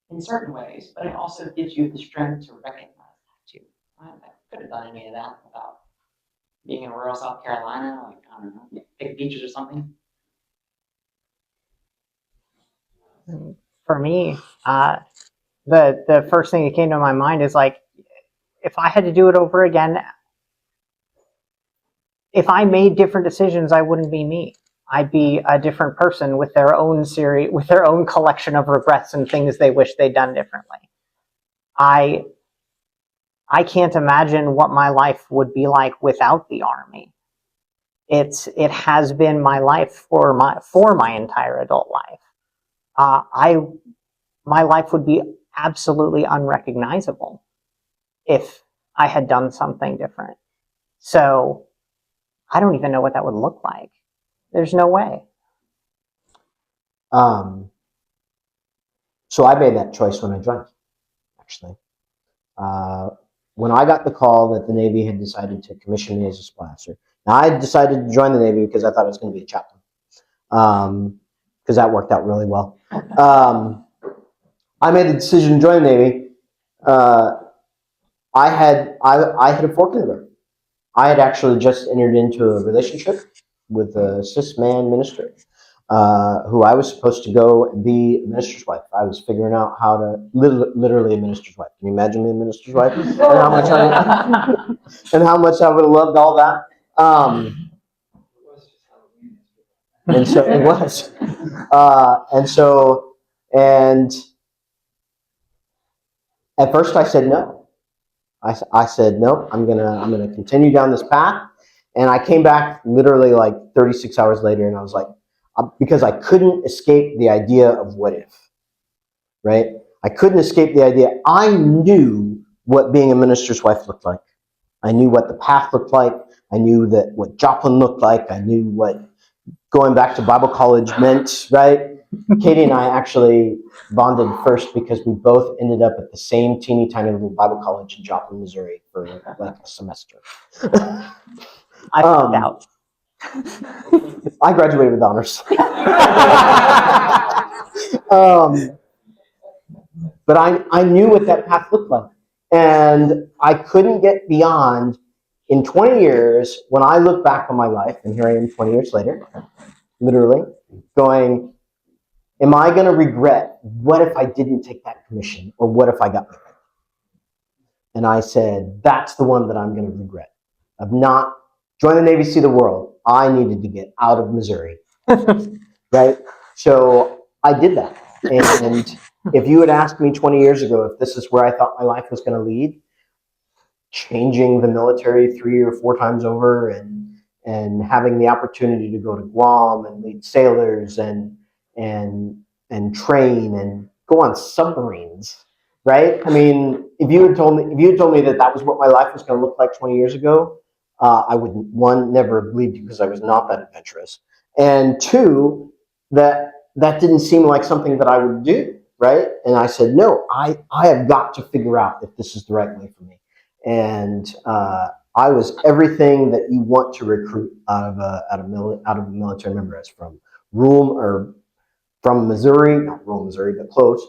Speaker 5: in certain ways, but it also gives you the strength to recognize that too. I could have done any of that without being in rural South Carolina, like, I don't know, big beaches or something.
Speaker 4: For me, the first thing that came to my mind is like, if I had to do it over again, if I made different decisions, I wouldn't be me. I'd be a different person with their own series, with their own collection of regrets and things they wish they'd done differently. I can't imagine what my life would be like without the Army. It has been my life for my entire adult life. My life would be absolutely unrecognizable if I had done something different. So I don't even know what that would look like. There's no way.
Speaker 6: So I made that choice when I joined, actually. When I got the call that the Navy had decided to commission me as a supply officer. Now, I decided to join the Navy because I thought I was going to be a chaplain, because that worked out really well. I made the decision to join the Navy. I had a fork in the road. I had actually just entered into a relationship with a cis man minister, who I was supposed to go and be a minister's wife. I was figuring out how to, literally a minister's wife. Can you imagine me a minister's wife? And how much I would have loved all that. And so it was. And at first I said no. I said, nope, I'm gonna continue down this path. And I came back literally like 36 hours later, and I was like, because I couldn't escape the idea of what if, right? I couldn't escape the idea. I knew what being a minister's wife looked like. I knew what the path looked like. I knew that what Joplin looked like. I knew what going back to Bible college meant, right? Katie and I actually bonded first because we both ended up at the same teeny tiny little Bible college in Joplin, Missouri for like a semester.
Speaker 4: I found out.
Speaker 6: I graduated with honors. But I knew what that path looked like. And I couldn't get beyond, in 20 years, when I look back on my life, and here I am 20 years later, literally, going, am I going to regret, what if I didn't take that commission? Or what if I got married? And I said, that's the one that I'm going to regret. Of not joining the Navy, see the world. I needed to get out of Missouri. Right? So I did that. And if you had asked me 20 years ago if this is where I thought my life was going to lead, changing the military 3 or 4 times over and having the opportunity to go to Guam and lead sailors and train and go on submarines, right? I mean, if you had told me that that was what my life was going to look like 20 years ago, I would, one, never have believed you because I was not that adventurous, and two, that didn't seem like something that I would do, right? And I said, no, I have got to figure out if this is the right way for me. And I was everything that you want to recruit out of a military member. As from from Missouri, not rural Missouri, but close.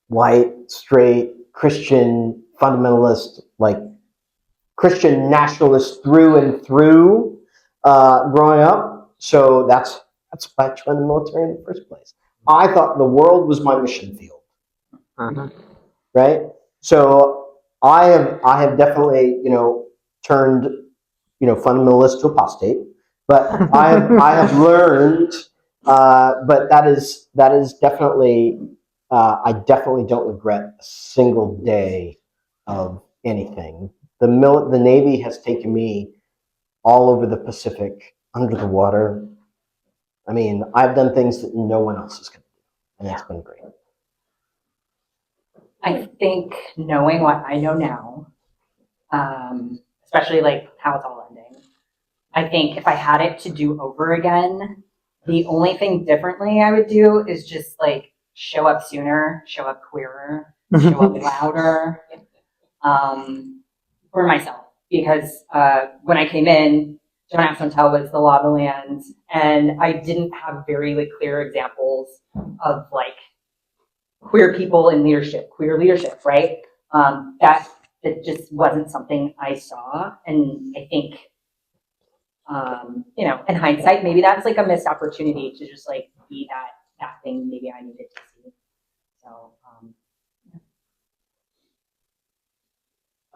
Speaker 6: White, straight, Christian, fundamentalist, like Christian nationalist through and through, growing up. So that's why I joined the military in the first place. I thought the world was my mission field, right? So I have definitely, turned, fundamentalist to apostate, but I have learned, but that is definitely, I definitely don't regret a single day of anything. The Navy has taken me all over the Pacific, under the water. I mean, I've done things that no one else is going to do, and it's been great.
Speaker 2: I think knowing what I know now, especially like how it's all ending, I think if I had it to do over again, the only thing differently I would do is just like show up sooner, show up queerer, show up louder, for myself. Because when I came in, Don't Ask, Don't Tell was the law of the land, and I didn't have very like clear examples of like queer people in leadership, queer leadership, right? That just wasn't something I saw, and I think, in hindsight, maybe that's like a missed opportunity to just like be that thing maybe I needed to see. So,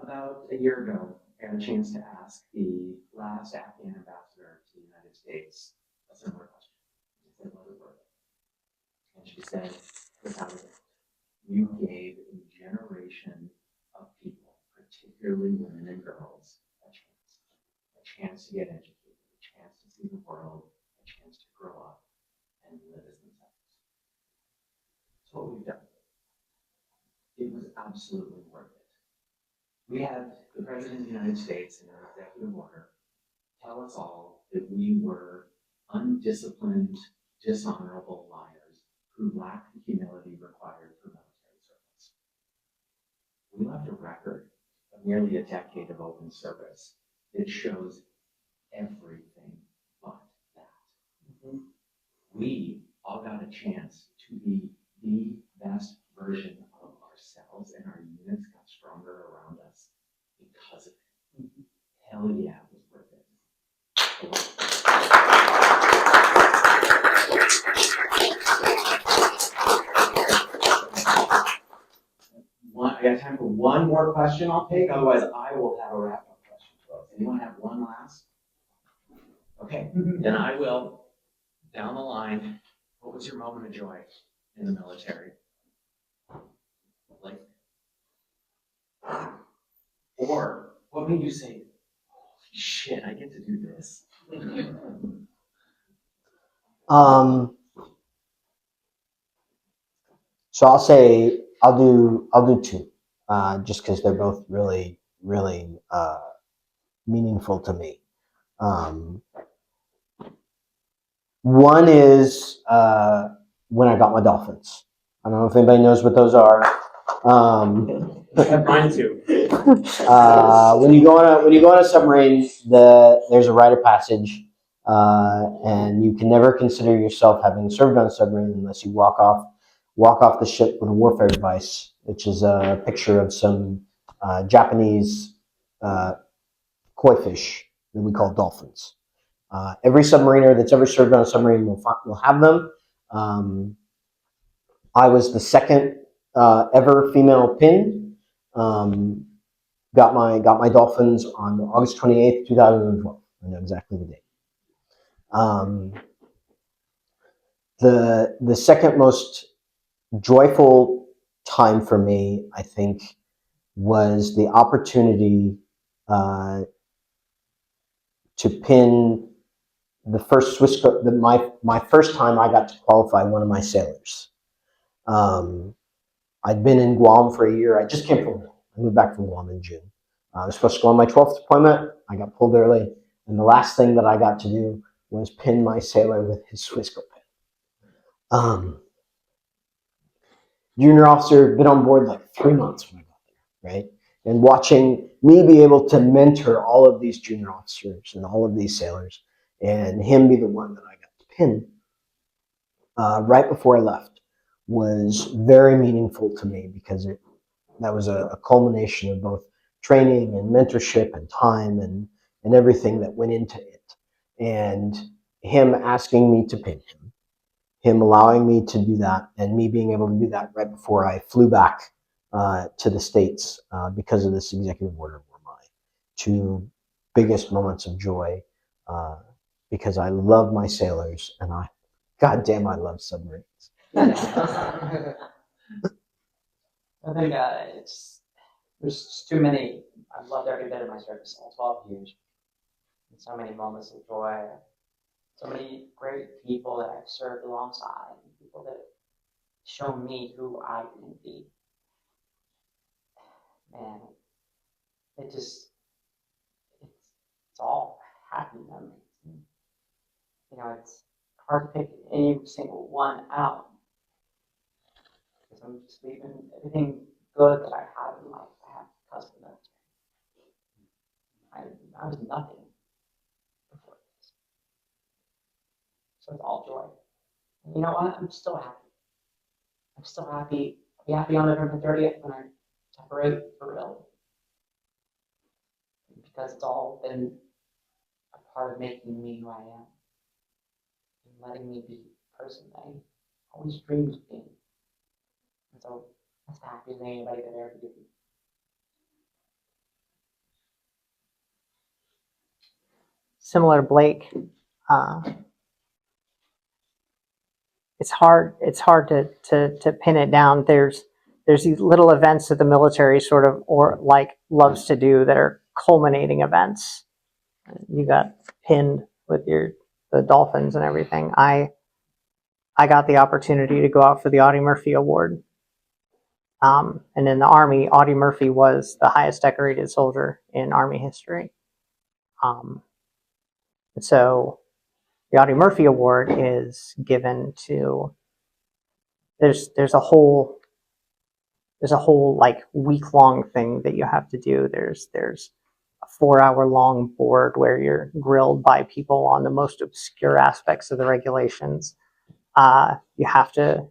Speaker 1: About a year ago, I had a chance to ask the last Afghan ambassador to the United States a similar question. I said, was it worth it? And she said, without a doubt, you gave a generation of people, particularly women and girls, a chance to get educated, a chance to see the world, a chance to grow up and live as themselves. That's what we've done. It was absolutely worth it. We had the President of the United States in an executive order tell us all that we were undisciplined, dishonorable liars who lacked the humility required for military service. We left a record of nearly a decade of open service that shows everything but that. We all got a chance to be the best version of ourselves, and our units got stronger around us because of it. Hell yeah, it was worth it. I got time for one more question I'll take, otherwise I will have a wrap-up question to close. Anyone have one last? Okay, then I will. Down the line, what was your moment of joy in the military? Like, or what made you say, holy shit, I get to do this?
Speaker 6: So I'll say I'll do two, just because they're both really meaningful to me. One is when I got my dolphins. I don't know if anybody knows what those are.
Speaker 1: I have mine too.
Speaker 6: When you go on a submarine, there's a rite of passage, and you can never consider yourself having served on a submarine unless you walk off the ship with a warfare device, which is a picture of some Japanese koi fish that we call dolphins. Every submariner that's ever served on a submarine will have them. I was the second ever female pin. Got my dolphins on August 28th, 2012. I know exactly the date. The second most joyful time for me, I think, was the opportunity to pin the first Swiss Coast, my first time I got to qualify one of my sailors. I'd been in Guam for a year. I just came from Guam. I moved back from Guam in June. I was supposed to go on my 12th deployment. I got pulled early. And the last thing that I got to do was pin my sailor with his Swiss Coast pin. Junior officer, been on board like 3 months when I got there, right? And watching me be able to mentor all of these junior officers and all of these sailors, and him be the one that I got to pin right before I left was very meaningful to me, because that was a culmination of both training and mentorship and time and everything that went into it. And him asking me to pin him allowing me to do that, and me being able to do that right before I flew back to the States because of this executive order were my two biggest moments of joy, because I love my sailors, and goddamn, I love submarines.
Speaker 5: I think there's just too many. I've loved every bit of my service, all 12 years. And so many moments of joy, so many great people that I've served alongside, people that have shown me who I can be. Man, it's all happy memories. You know, it's hard to pick any single one out, because I'm just leaving everything good that I have in life. I have because of the military. I was nothing before this, so it's all joy. And you know what? I'm still happy. I'm still happy. I'll be happy on November 30th when I separate for real, because it's all been a part of making me who I am, and letting me be the person that I always dreamed of being. And so that's the happiest thing anybody could ever do.
Speaker 4: Similar to Blake, it's hard to pin it down. There's these little events that the military sort of loves to do that are culminating events. You got pinned with the Dolphins and everything. I got the opportunity to go out for the Audie Murphy Award. And in the Army, Audie Murphy was the highest decorated soldier in Army history. So the Audie Murphy Award is given to, there's a whole like week-long thing that you have to do. There's a 4-hour-long board where you're grilled by people on the most obscure aspects of the regulations. You have to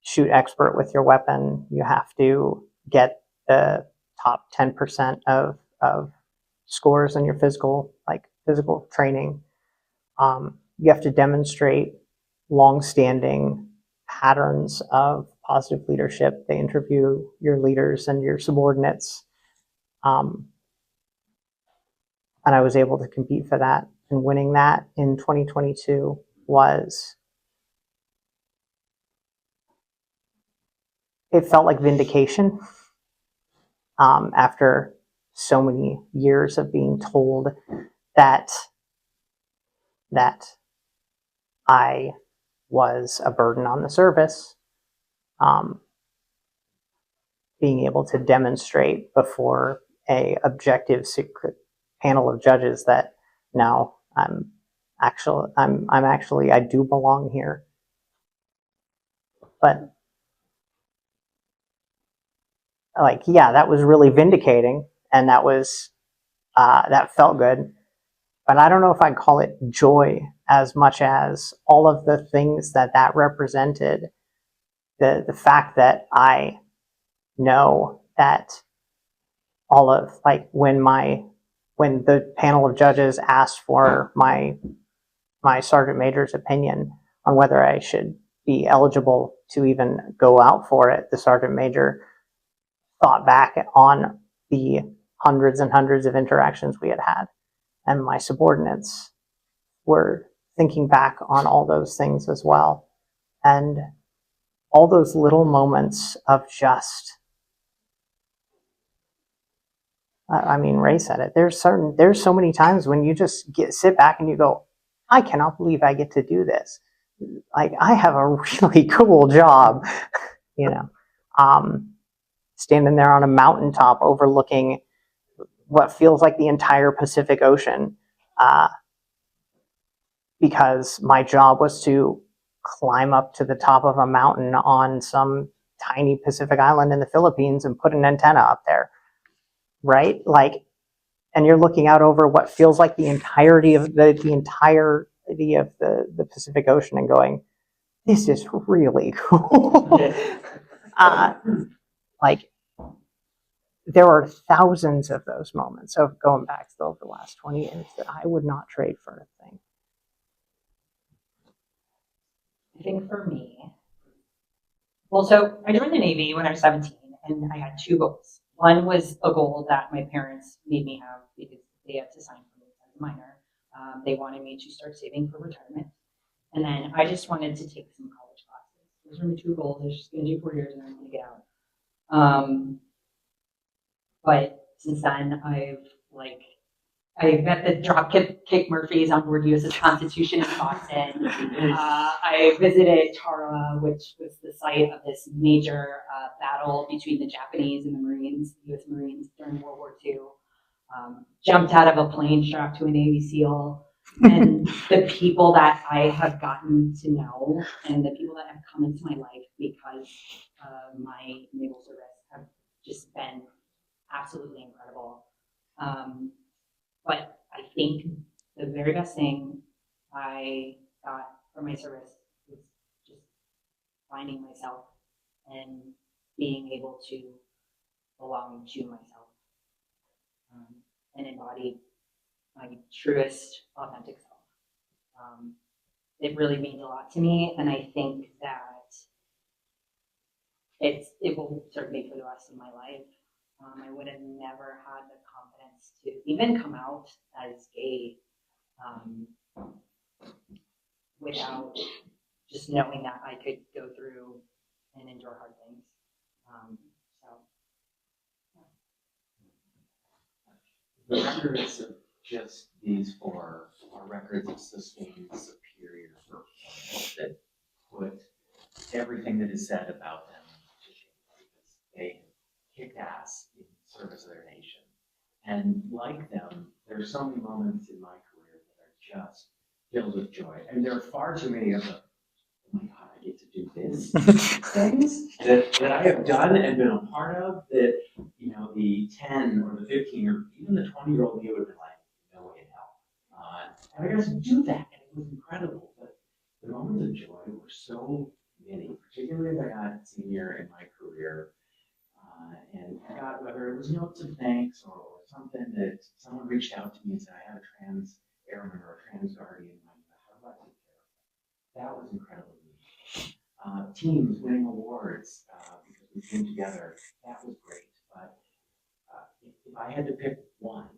Speaker 4: shoot expert with your weapon. You have to get the top 10% of scores in your physical training. You have to demonstrate long-standing patterns of positive leadership. They interview your leaders and your subordinates. And I was able to compete for that, and winning that in 2022 it felt like vindication, after so many years of being told that I was a burden on the service. Being able to demonstrate before a objective secret panel of judges that no, I do belong here. But that was really vindicating, and that felt good. But I don't know if I'd call it joy as much as all of the things that represented. The fact that I know that all of when the panel of judges asked for my sergeant major's opinion on whether I should be eligible to even go out for it, the sergeant major thought back on the hundreds and hundreds of interactions we had had, and my subordinates were thinking back on all those things as well, and all those little moments of just I mean, Ray said it. There's so many times when you just sit back and you go, I cannot believe I get to do this. Like, I have a really cool job, you know. Standing there on a mountaintop overlooking what feels like the entire Pacific Ocean, because my job was to climb up to the top of a mountain on some tiny Pacific island in the Philippines and put an antenna up there, right? Like, and you're looking out over what feels like the entirety of the Pacific Ocean and going, this is really cool. Like, there are thousands of those moments of going back to over the last 20 years that I would not trade for a thing.
Speaker 2: I think for me, well, so I joined the Navy when I was 17, and I had two goals. One was a goal that my parents made me have because they had to sign for me as a minor. They wanted me to start saving for retirement. And then I just wanted to take some college classes. Those were my two goals. I was just going to do 4 years and then I'm going to get out. But since then, I've met the Dropkick Murphys on board USS Constitution in Boston. I visited Tara, which was the site of this major battle between the Japanese and the Marines, the US Marines during World War II. Jumped out of a plane strapped to a Navy SEAL. And the people that I have gotten to know and the people that have come into my life because of my naval service have just been absolutely incredible. But I think the very best thing I got from my service was just finding myself and being able to belong to myself and embody my truest, authentic self. It really means a lot to me, and I think that it will serve me for the rest of my life. I would have never had the confidence to even come out as gay without just knowing that I could go through and endure hard things.
Speaker 1: The records of just these four are records of sustained superior performance that put everything that is said about them to shame because they kicked ass in service of their nation. And like them, there's so many moments in my career that are just filled with joy. And there are far too many of them. Oh my God, I get to do this things that I have done and been a part of that, you know, the 10 or the 15 or even the 20-year-old me would have been like, no way in hell. And I got to do that, and it was incredible. But the moments of joy were so many, particularly as I got senior in my career. And I got, whether it was notes of thanks or something that someone reached out to me and said, I have a trans airman or a trans guardian. How do I take care of that? That was incredibly neat. Teams winning awards because we came together, that was great. But if I had to pick one,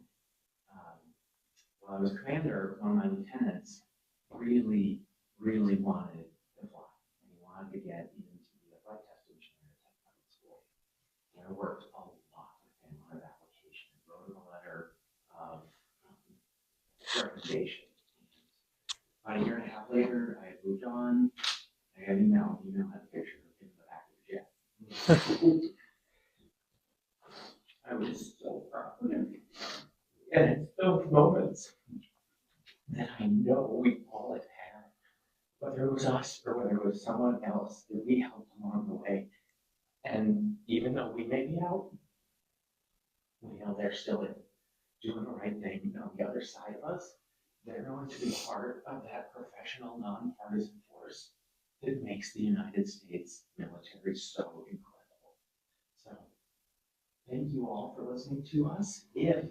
Speaker 1: while I was commander, one of my lieutenants really, really wanted to fly. And he wanted to get into the flight test engineer at technical school. And I worked a lot with him on his application, wrote him a letter of recommendation. About a year and a half later, I had moved on. I had email had a picture of him in the back of the jet. I was so proud of him. And it's those moments that I know we all have had, whether it was us or whether it was someone else that we helped along the way. And even though we may be out, we know they're still in, doing the right thing. And on the other side of us, they're going to be part of that professional, nonpartisan force that makes the United States military so incredible. So thank you all for listening to us. If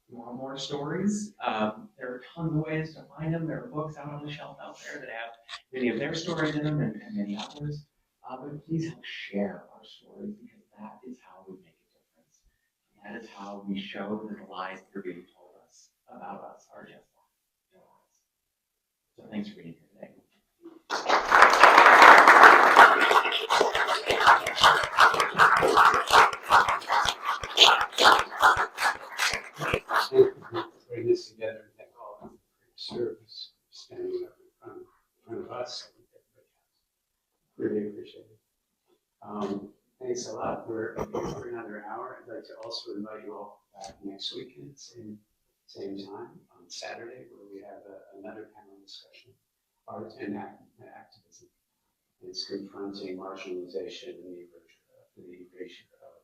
Speaker 1: you want more stories, there are tons of ways to find them. There are books out on the shelf out there that have many of their stories in them and many others. But please help share our stories because that is how we make a difference. That is how we show that the lies that are being told us about us are just lies. So thanks for being here today.
Speaker 11: service standing up in front of us. Really appreciate it. Thanks a lot. We're here for another hour. I'd like to also invite you all back next weekend, same time on Saturday, where we have another panel discussion, art and activism. It's confronting marginalization and the erasure of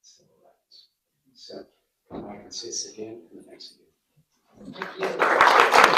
Speaker 11: civil rights. So come back and see us again, and thanks again.
Speaker 3: Thank you.